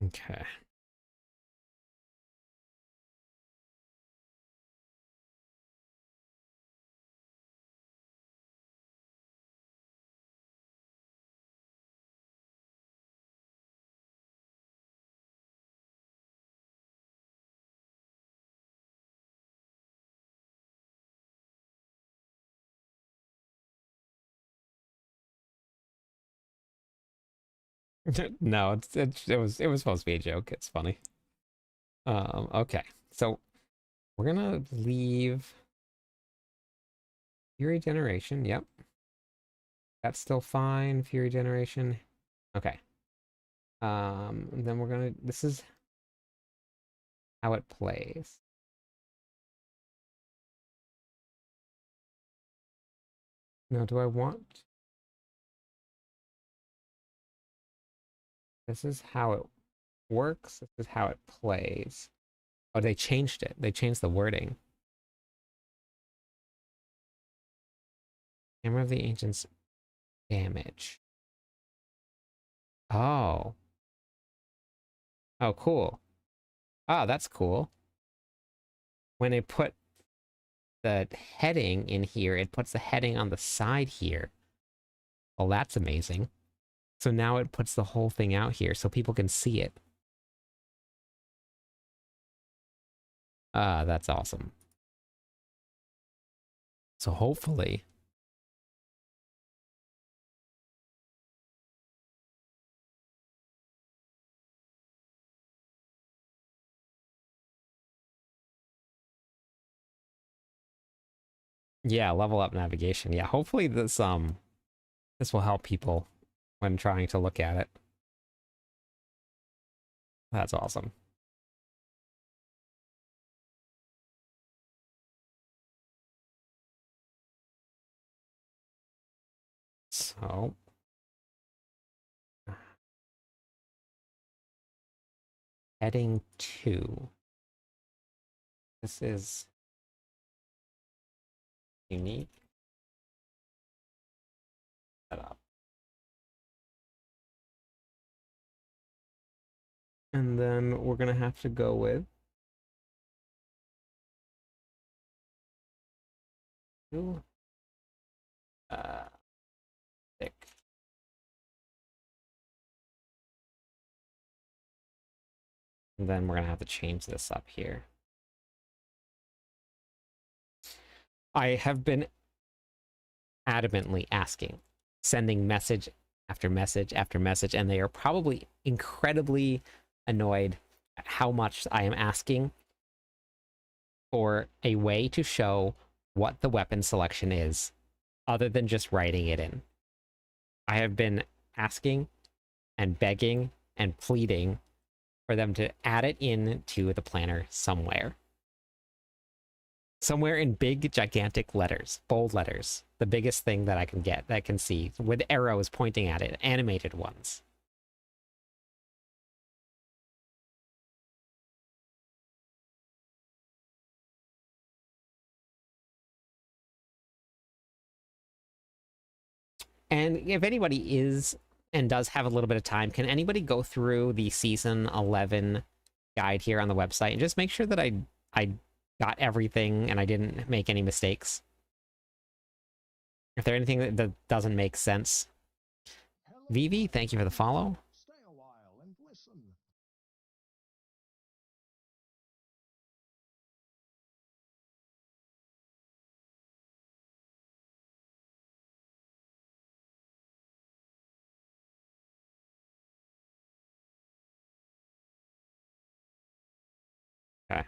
Okay. No, it was supposed to be a joke. It's funny. Okay. So we're gonna leave Fury Generation. Yep. That's still fine. Fury Generation. Okay. And then we're gonna, this is how it plays. Now, do I want, this is how it works. This is how it plays. Oh, they changed it. They changed the wording. Hammer of the Ancients damage. Oh. Oh, cool. Oh, that's cool. When they put the heading in here, it puts the heading on the side here. Well, that's amazing. So now it puts the whole thing out here so people can see it. Ah, that's awesome. So hopefully, yeah, level up navigation. Yeah, hopefully this will help people when trying to look at it. That's awesome. So heading 2. This is unique setup. And then we're gonna have to go with uh thick. And then we're gonna have to change this up here. I have been adamantly asking, sending message after message after message, and they are probably incredibly annoyed at how much I am asking for a way to show what the weapon selection is, other than just writing it in. I have been asking and begging and pleading for them to add it in to the planner somewhere. Somewhere in big, gigantic letters, bold letters. The biggest thing that I can get, that I can see, with arrows pointing at it, animated ones. And if anybody is and does have a little bit of time, can anybody go through the season 11 guide here on the website and just make sure that I got everything and I didn't make any mistakes? If there's anything that doesn't make sense. Hello, Vivi, my thank you for the friend. follow. Stay a while and listen. Okay.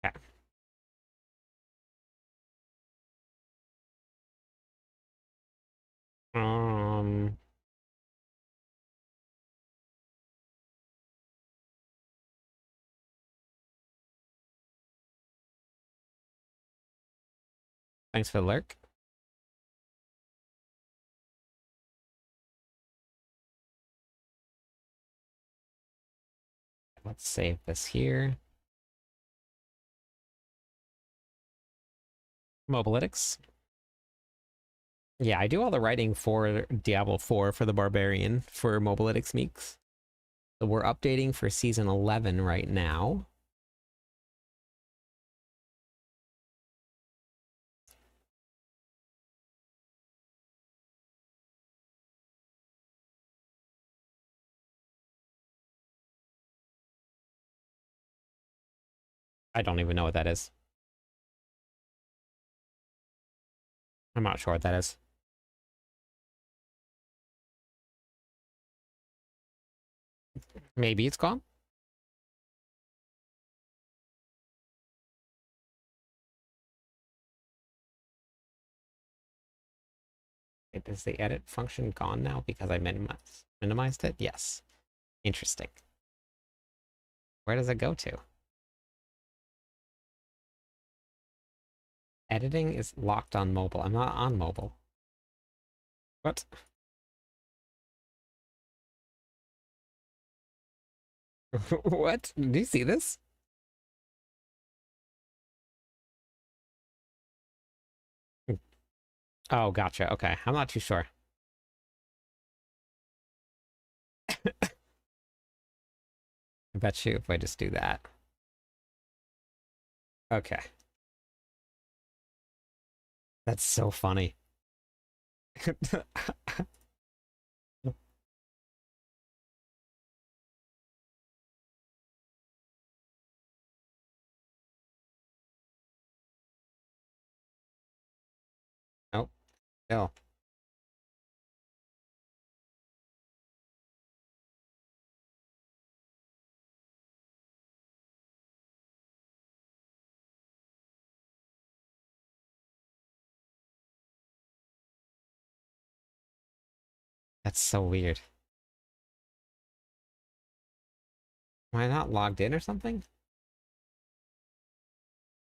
Okay. Um, Thanks for the lurk. Let's save this here. Mobalytics. Yeah, I do all the writing for Diablo 4 for the Barbarian for Mobalytics Meeks. So we're updating for season 11 right now. I don't even know what that is. I'm not sure what that is. Maybe it's gone? Is the edit function gone now because I minimized it? Yes. Interesting. Where does it go to? Editing is locked on mobile. I'm not on mobile. What? What? Do you see this? Oh, gotcha. Okay. I'm not too sure. I bet you if I just do that. Okay. That's so funny. Nope. Still. That's so weird. Am I not logged in or something?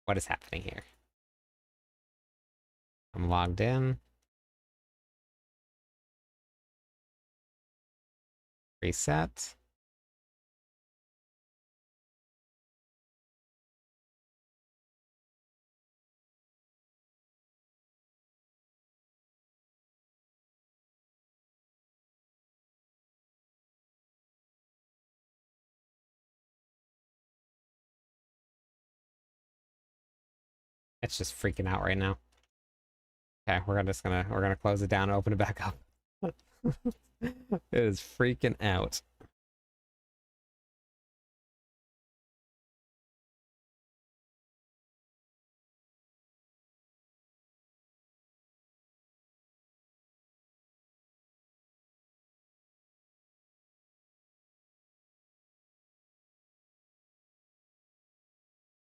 What is happening here? I'm logged in. Reset. It's just freaking out right now. Okay, we're gonna close it down and open it back up. It is freaking out.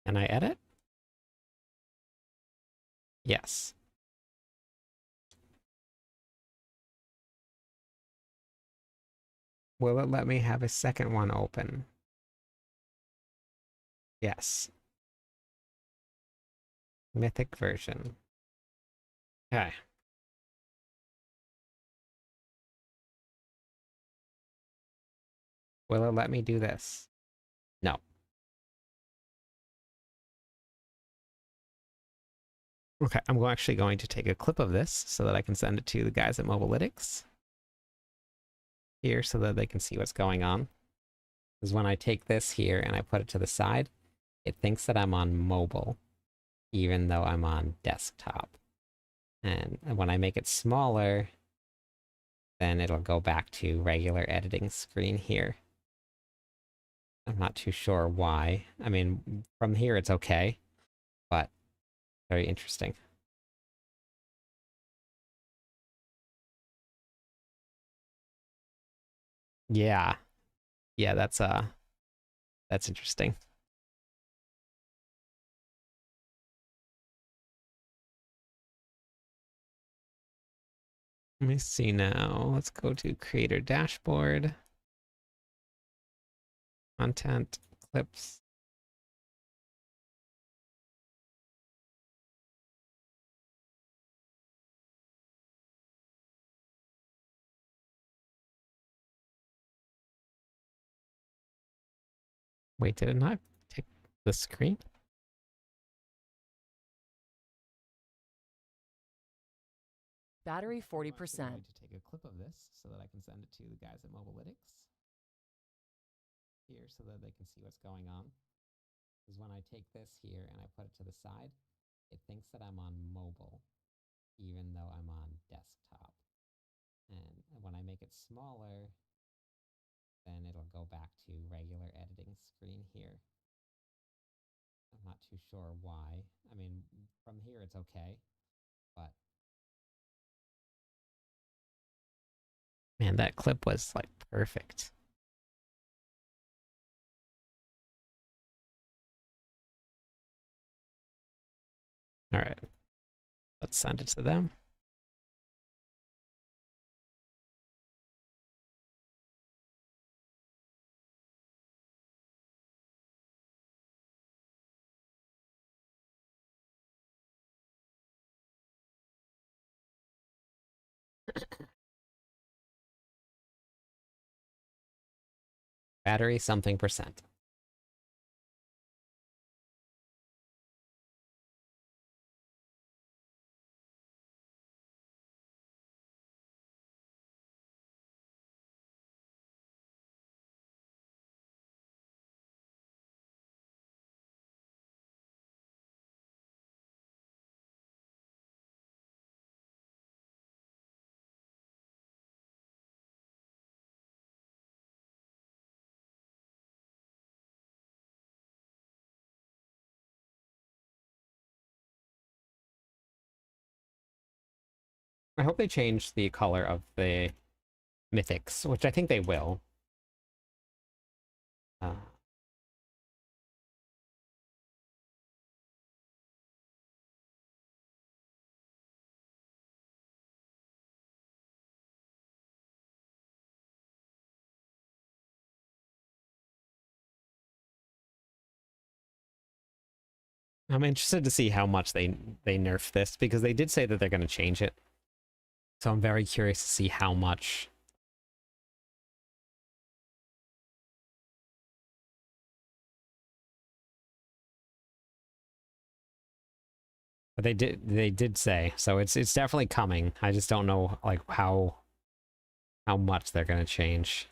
Can I edit? Yes. Will it let me have a second one open? Yes. Mythic version. Okay. Will it let me do this? No. Okay, I'm actually going to take a clip of this so that I can send it to the guys at Mobalytics here so that they can see what's going on. Because when I take this here and I put it to the side, it thinks that I'm on mobile, even though I'm on desktop. And when I make it smaller, then it'll go back to regular editing screen here. I'm not too sure why. I mean, from here it's okay, but very interesting. Yeah. Yeah, that's interesting. Let me see now. Let's go to creator dashboard, content, clips. Wait, did it not take the screen? Battery I'm actually 40%. going to take a clip of this so that I can send it to the guys at Mobalytics here so that they can see what's going on. Because when I take this here and I put it to the side, it thinks that I'm on mobile, even though I'm on desktop. And when I make it smaller, then it'll go back to regular editing screen here. I'm not too sure why. I mean, from here it's okay, but man, that clip was like perfect. All right, let's send it to them. Battery something percent. I hope they change the color of the mythics, which I think they will. Uh, I'm interested to see how much they nerf this because they did say that they're going to change it. So I'm very curious to see how much. But they did say, so it's definitely coming. I just don't know like how much they're going to change.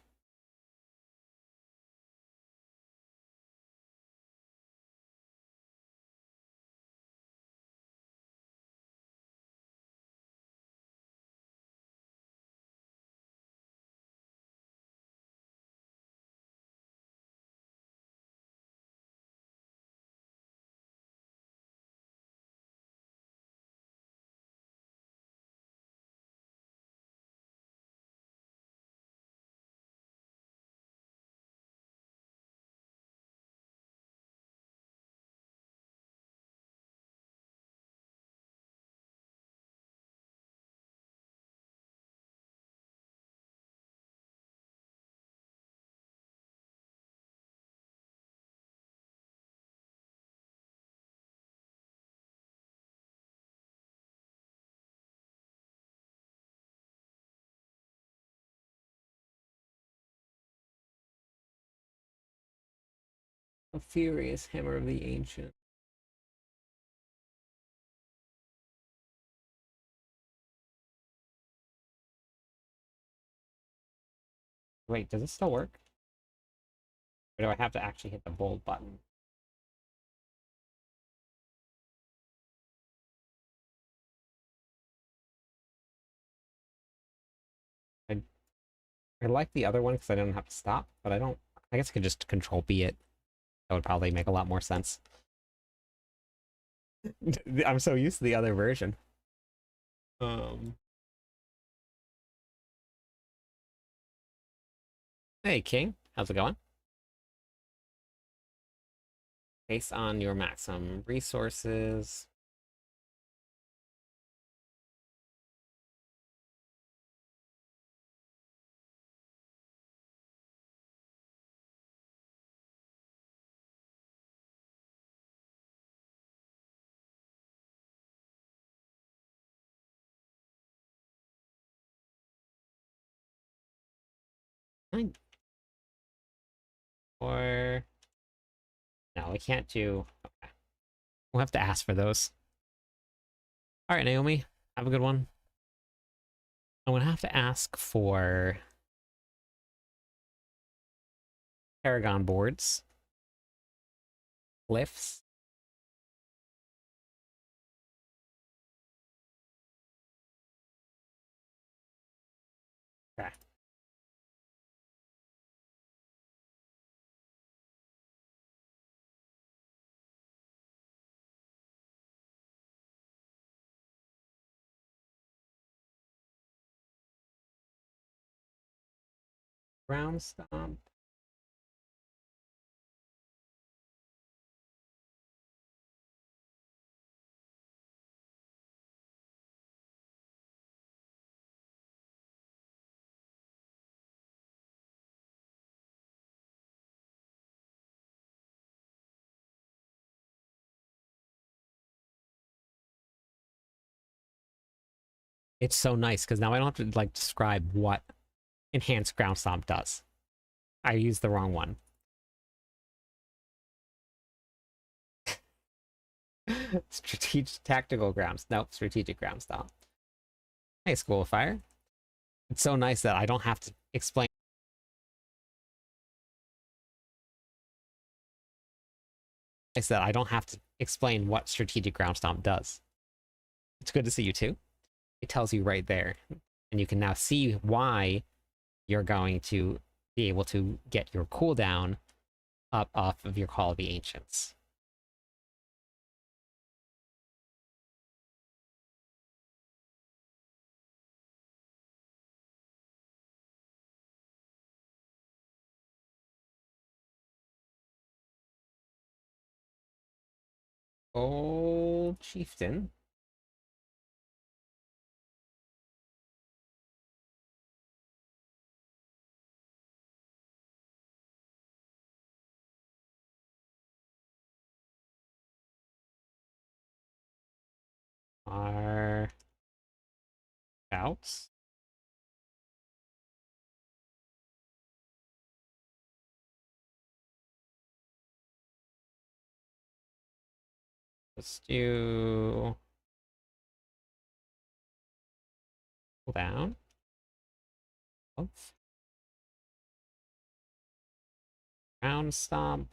A furious hammer of the ancient. Wait, does it still work? Or do I have to actually hit the bold button? I, I like the other one because I don't have to stop, but I don't... I guess I could just control B it. That would probably make a lot more sense. I'm so used to the other version. Hey, King. How's it going? Based on your maximum resources. Or... No, we can't do... Okay. We'll have to ask for those. Alright, Naomi. Have a good one. I'm gonna have to ask for... Paragon boards. Glyphs. Okay. Ground stomp. It's so nice because now I don't have to like describe what enhanced ground stomp does. I used the wrong one. Strategic tactical grounds. Nope, strategic ground stomp. Hey, School of Fire. It's so nice that I don't have to explain. Nice that I don't have to explain what strategic ground stomp does. It's good to see you too. It tells you right there, and you can now see why you're going to be able to get your cooldown up off of your Call of the Ancients. Old Chieftain. Our scouts. Let's do cooldown. Oops. Ground stomp.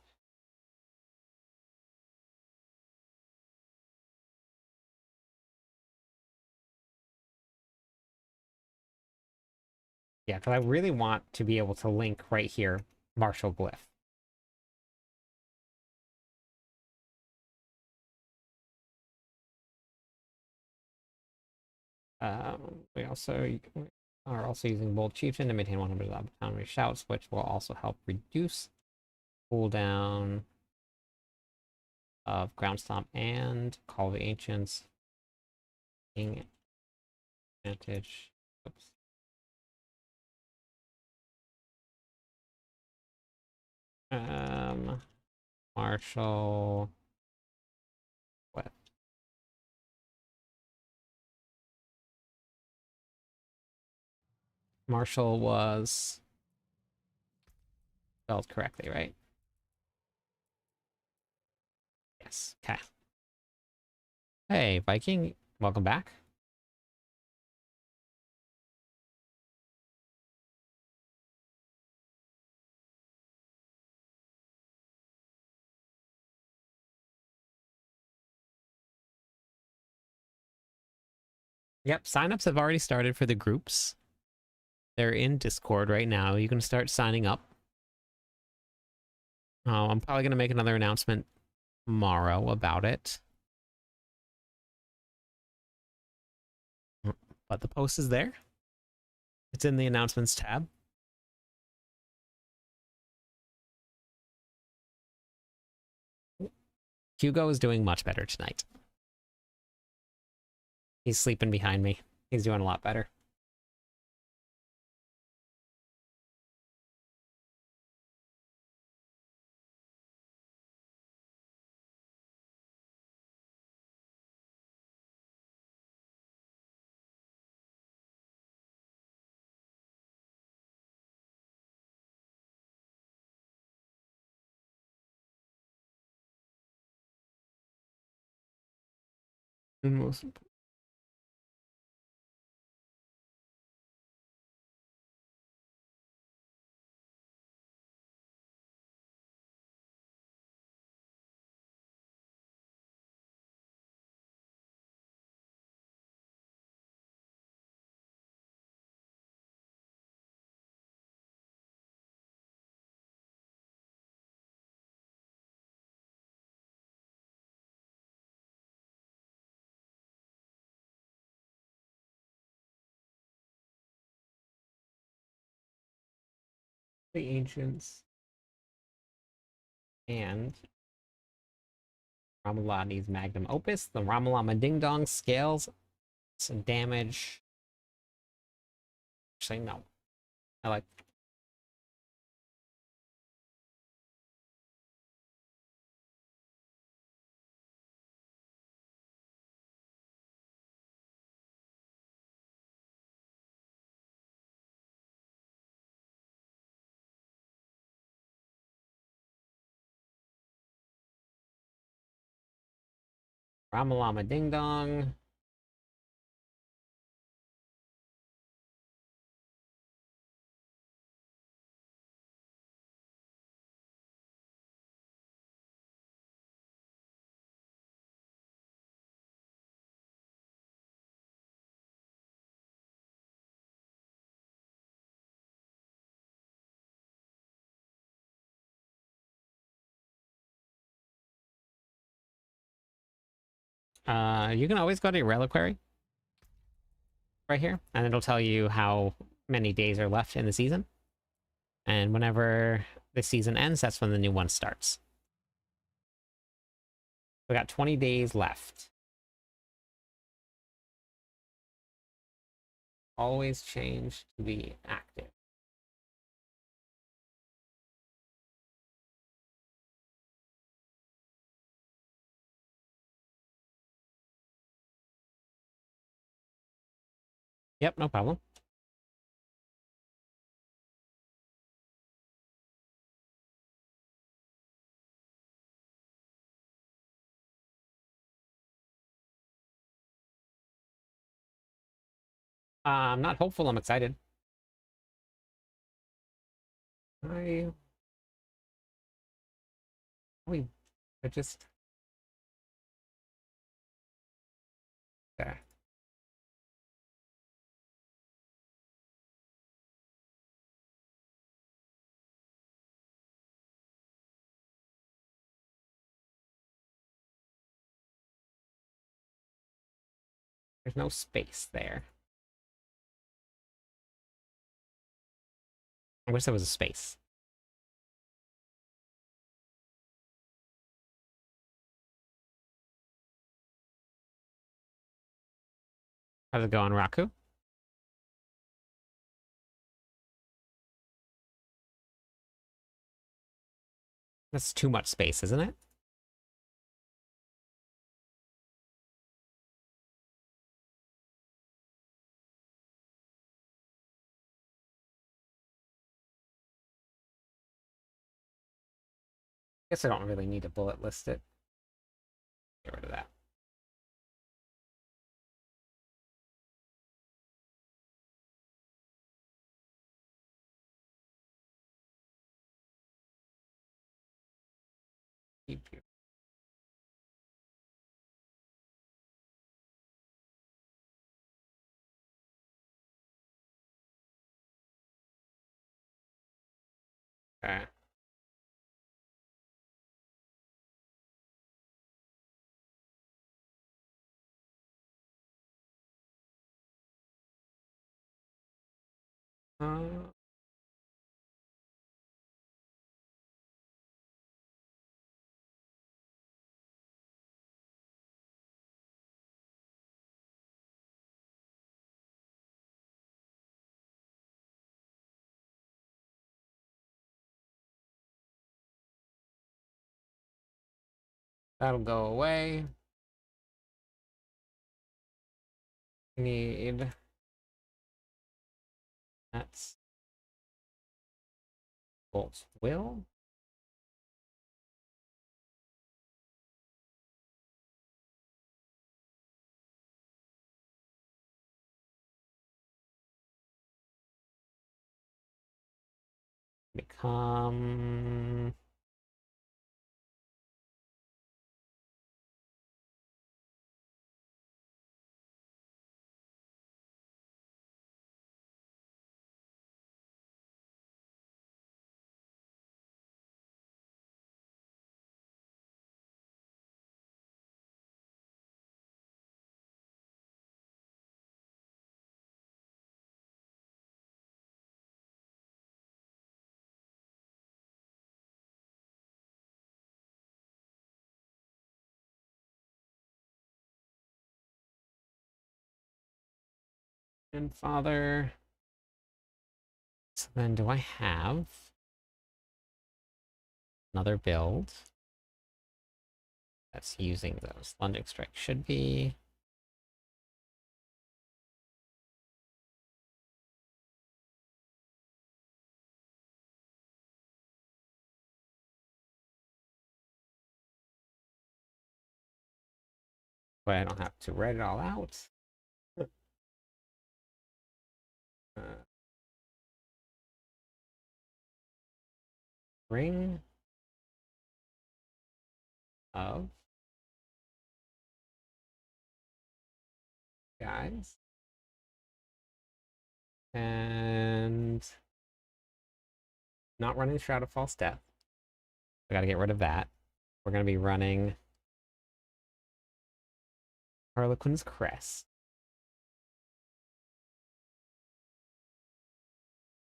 Yeah, because I really want to be able to link right here, Martial Glyph. We also are also using Bold Chieftain to maintain 100 pound shouts, which will also help reduce cooldown of Ground Stomp and Call of the Ancients. Advantage. Oops. Martial. What? Martial was spelled correctly, right? Yes. Okay. Hey, Viking, welcome back. Yep, signups have already started for the groups. They're in Discord right now. You can start signing up. I'm probably going to make another announcement tomorrow about it. But the post is there. It's in the announcements tab. Hugo is doing much better tonight. He's sleeping behind me. He's doing a lot better. Most the ancients and Ramalani's magnum opus. The Ramalama Ding Dong scales some damage. Actually, no. I like Ramalama Ding Dong. You can always go to your reliquary right here, and it'll tell you how many days are left in the season. And whenever the season ends, that's when the new one starts. We got 20 days left. Always change to be active. Yep, no problem. I'm not hopeful, I'm excited. We just there. There's no space there. I wish there was a space. How's it going, Raku? That's too much space, isn't it? Guess I don't really need to bullet list it. Get rid of that. Keep you. Okay. Uh, that'll go away. We need that's Bolt's will. Become grandfather. So then do I have another build that's using those? London Strike should be. But I don't have to write it all out. Ring of guys. And not running Shroud of False Death. I gotta get rid of that. We're gonna be running Harlequin's Crest.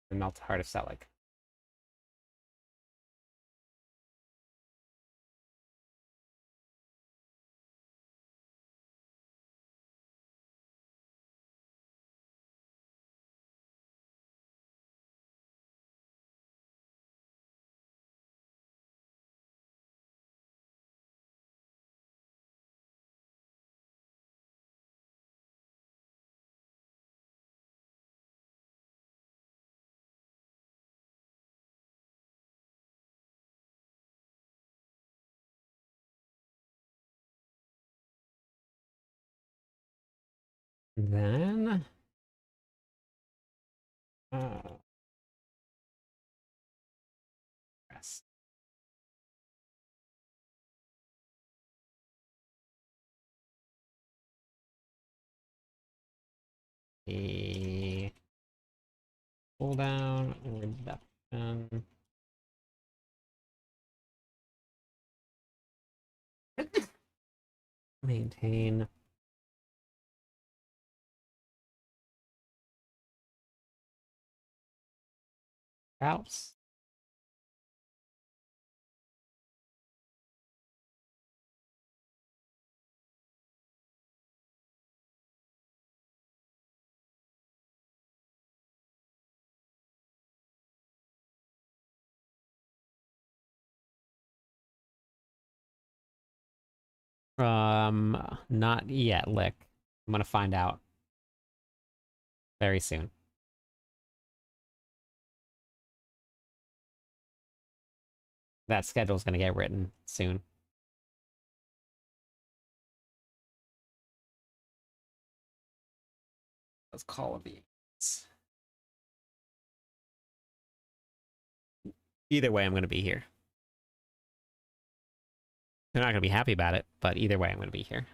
And Melt Heart of Selig. Then Crest. The cooldown reduction. Maintain house. Not yet, Lick. I'm gonna find out very soon. That schedule's gonna get written soon. Let's call it the. Either way, I'm gonna be here. They're not gonna be happy about it, but either way, I'm gonna be here.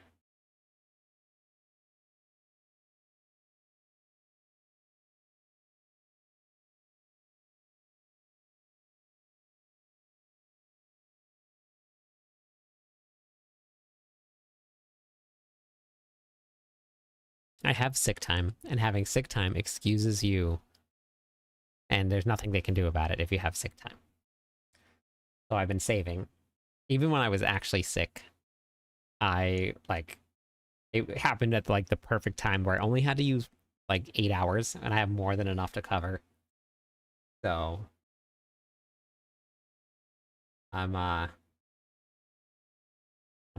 I have sick time, and having sick time excuses you, and there's nothing they can do about it if you have sick time. So I've been saving. Even when I was actually sick, I, like, it happened at, like, the perfect time where I only had to use, like, 8 hours, and I have more than enough to cover. So, I'm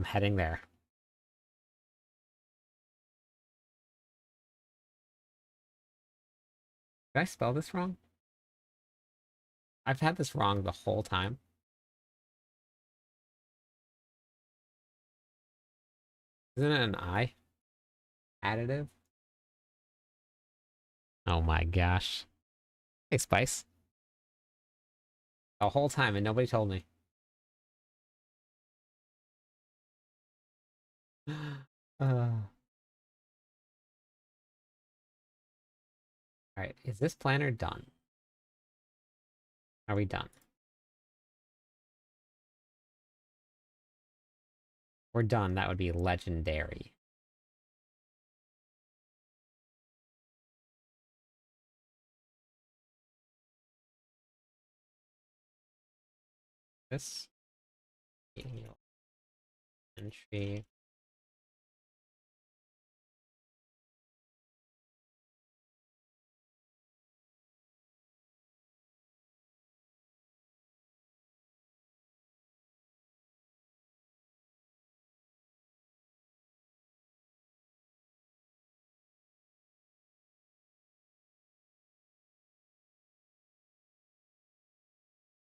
heading there. Did I spell this wrong? I've had this wrong the whole time. Isn't it an I? Additive? Oh my gosh. Hey, Spice. The whole time and nobody told me. Alright, is this planner done? Are we done? We're done. That would be legendary. This entry.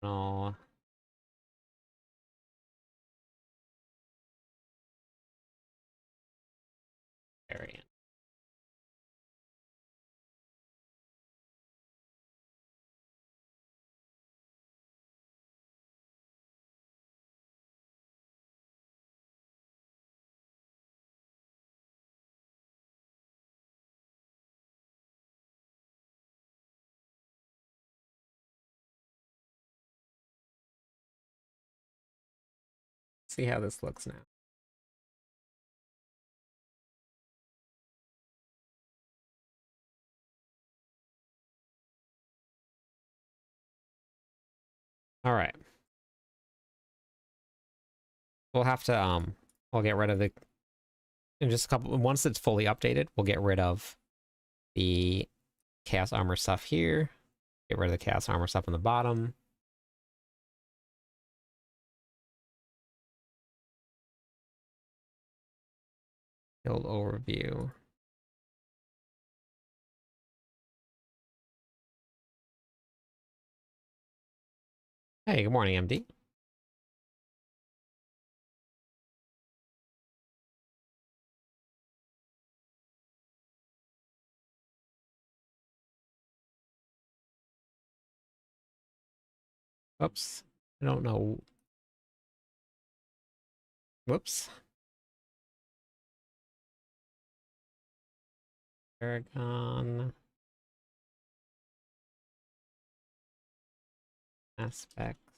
No. Variant. See how this looks now. All right. We'll have to we'll get rid of the in just a couple once it's fully updated, we'll get rid of the chaos armor stuff here. Get rid of the chaos armor stuff on the bottom. Build overview. Hey, good morning, MD. Oops. I don't know. Whoops. Paragon. Aspects.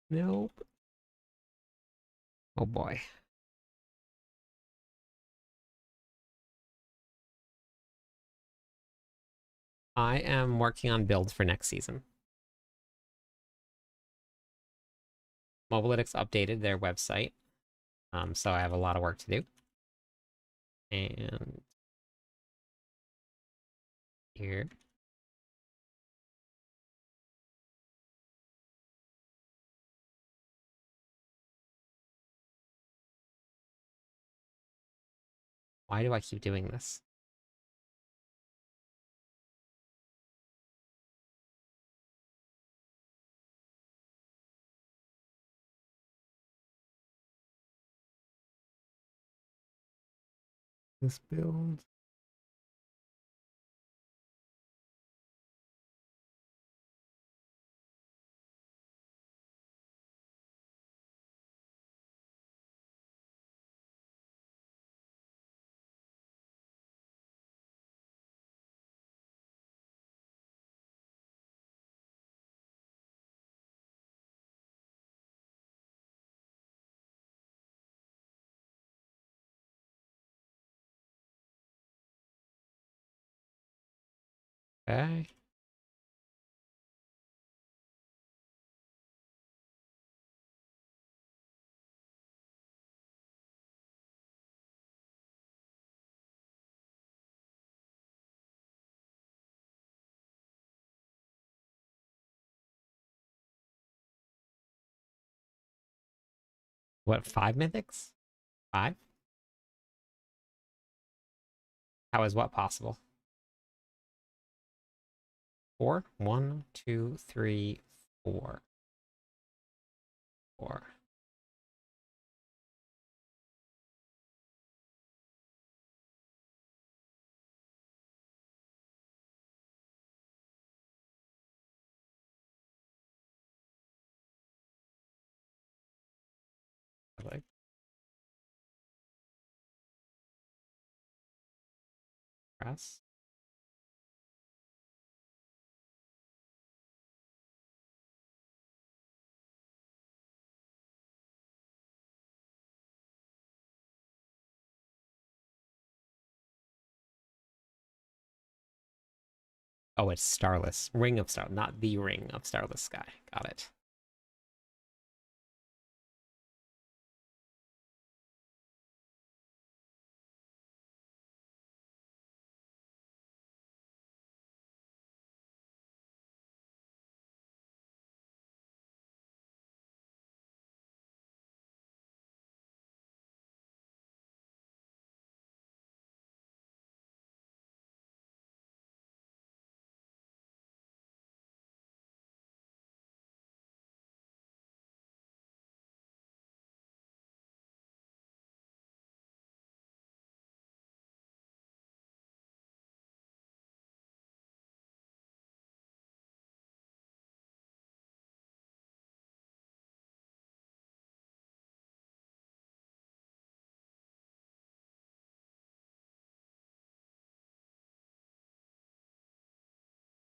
Nope. Oh boy. I am working on builds for next season. Mobalytics updated their website, so I have a lot of work to do. And here. Why do I keep doing this? This build. Okay. What, 5 mythics? 5? How is what possible? 4? 1, 2, 3, 4. 4. Like, press. Oh, it's Starless. Ring of Star, not the Ring of Starless Sky. Got it.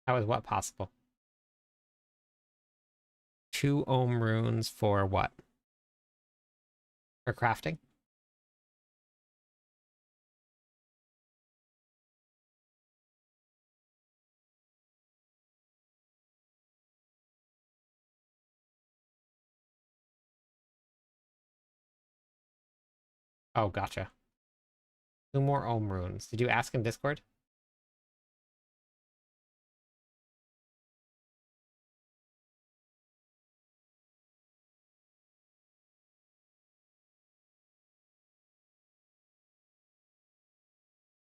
How is what possible? 2 ohm runes for what? For crafting? Oh, gotcha. 2 more ohm runes. Did you ask in Discord?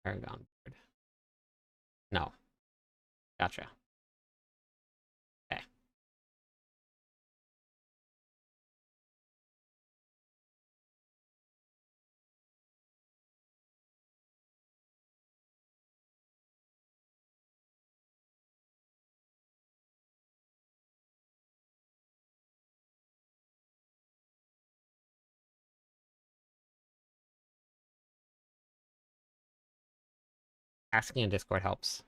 Paragon board. No. Gotcha. Okay. Asking in Discord helps.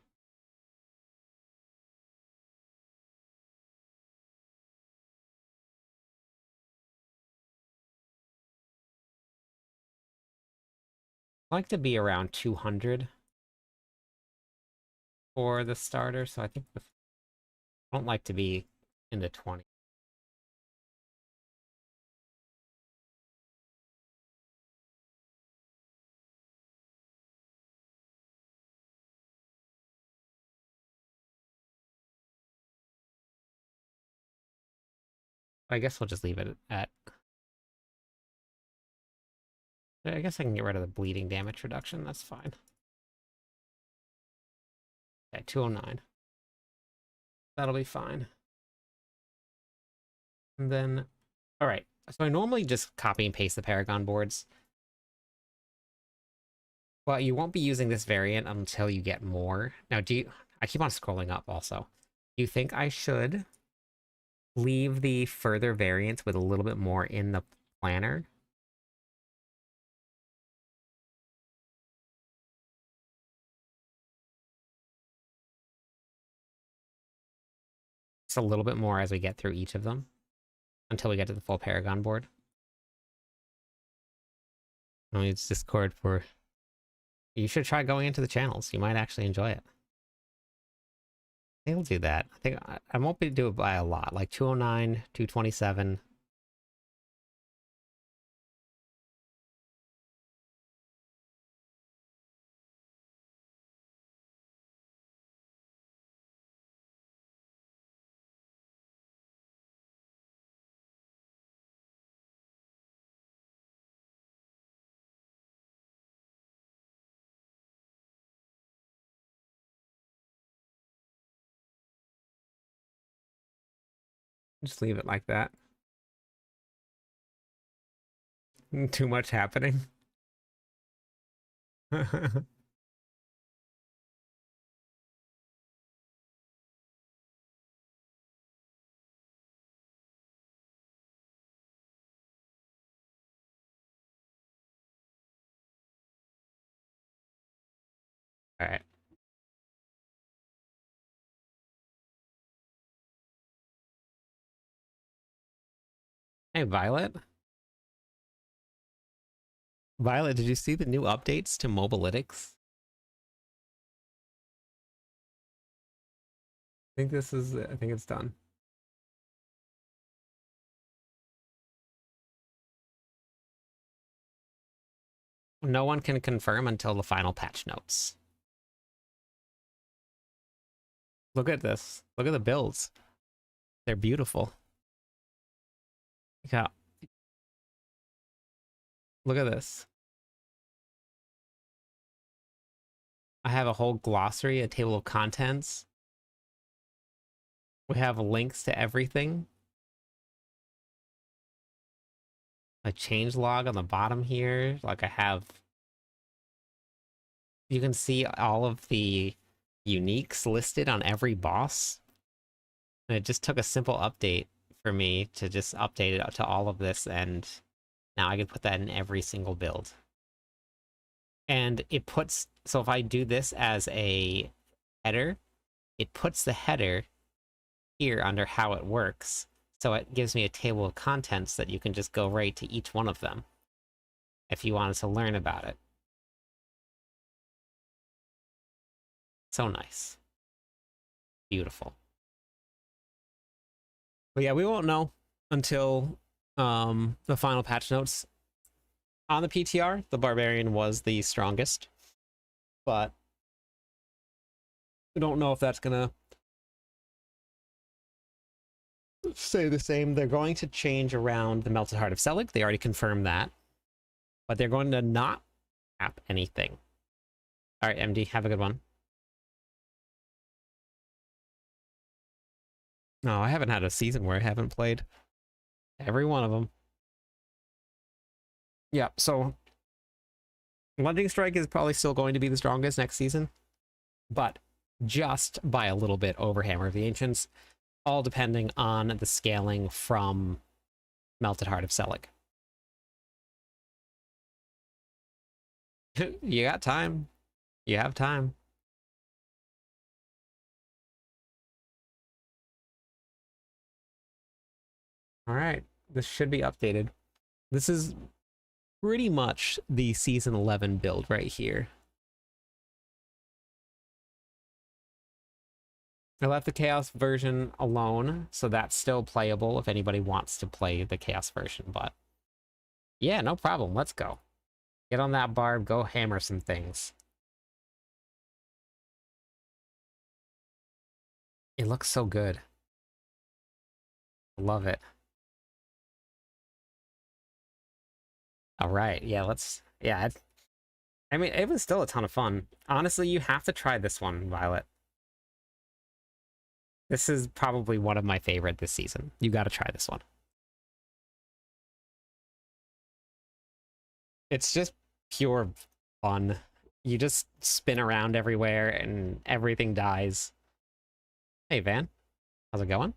I like to be around 200 for the starter, so I think I don't like to be in the 20. I guess we'll just leave it at... I guess I can get rid of the bleeding damage reduction. That's fine. Okay, 209. That'll be fine. And then... Alright, so I normally just copy and paste the Paragon boards. But you won't be using this variant until you get more. Now, do you... I keep on scrolling up also. Do you think I should leave the further variants with a little bit more in the planner? Just a little bit more as we get through each of them until we get to the full Paragon board. I mean, it's Discord for... You should try going into the channels. You might actually enjoy it. They'll do that. I think I won't be do it by a lot, like 209, 227. Just leave it like that. Too much happening. All right. Hey, Violet. Violet, did you see the new updates to Mobalytics? I think it's done. No one can confirm until the final patch notes. Look at this. Look at the builds. They're beautiful. Yeah. Look at this. I have a whole glossary, a table of contents. We have links to everything. A change log on the bottom here. Like I have... You can see all of the uniques listed on every boss. And it just took a simple update for me to just update it to all of this, and now I can put that in every single build. And it puts... So if I do this as a header, it puts the header here under how it works. So it gives me a table of contents that you can just go right to each one of them if you wanted to learn about it. So nice. Beautiful. But yeah, we won't know until the final patch notes. On the PTR, the Barbarian was the strongest, but we don't know if that's gonna stay the same. They're going to change around the Melted Heart of Selig. They already confirmed that, but they're going to not cap anything. All right, MD, have a good one. No, I haven't had a season where I haven't played every one of them. Yeah, so Lightning Strike is probably still going to be the strongest next season, but just by a little bit over Hammer of the Ancients, all depending on the scaling from Melted Heart of Selig. You got time. You have time. All right, this should be updated. This is pretty much the Season 11 build right here. I left the Chaos version alone, so that's still playable if anybody wants to play the Chaos version, but yeah, no problem. Let's go. Get on that barb, go hammer some things. It looks so good. Love it. All right, yeah, let's... Yeah, I mean, it was still a ton of fun. Honestly, you have to try this one, Violet. This is probably one of my favorite this season. You got to try this one. It's just pure fun. You just spin around everywhere and everything dies. Hey, Van. How's it going?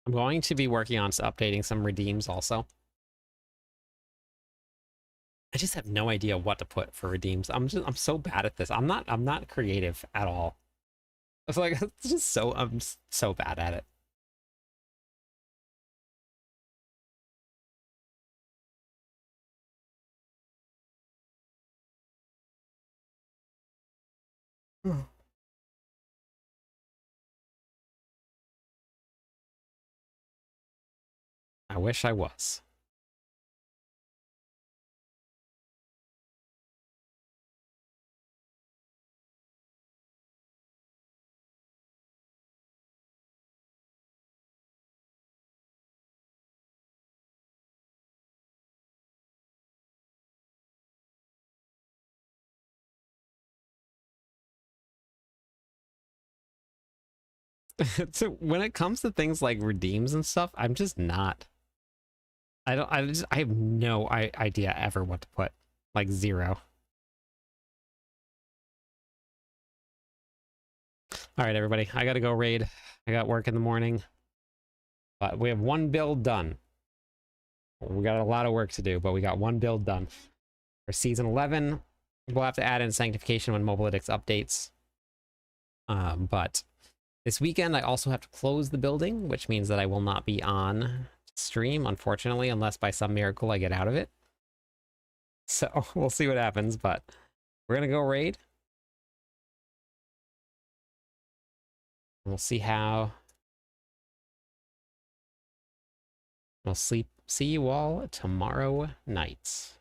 I'm going to be working on updating some redeems also. I just have no idea what to put for redeems. I'm so bad at this. I'm not creative at all. It's like I'm so bad at it. I wish I was. So when it comes to things like redeems and stuff, I'm just not. I have no idea ever what to put. Like zero. All right, everybody. I gotta go raid. I got work in the morning. But we have one build done. We got a lot of work to do, but we got one build done. For season 11, we'll have to add in sanctification when Mobalytics updates. But this weekend, I also have to close the building, which means that I will not be on stream, unfortunately, unless by some miracle I get out of it. So we'll see what happens, but we're going to go raid. We'll see how. We'll see you all tomorrow night.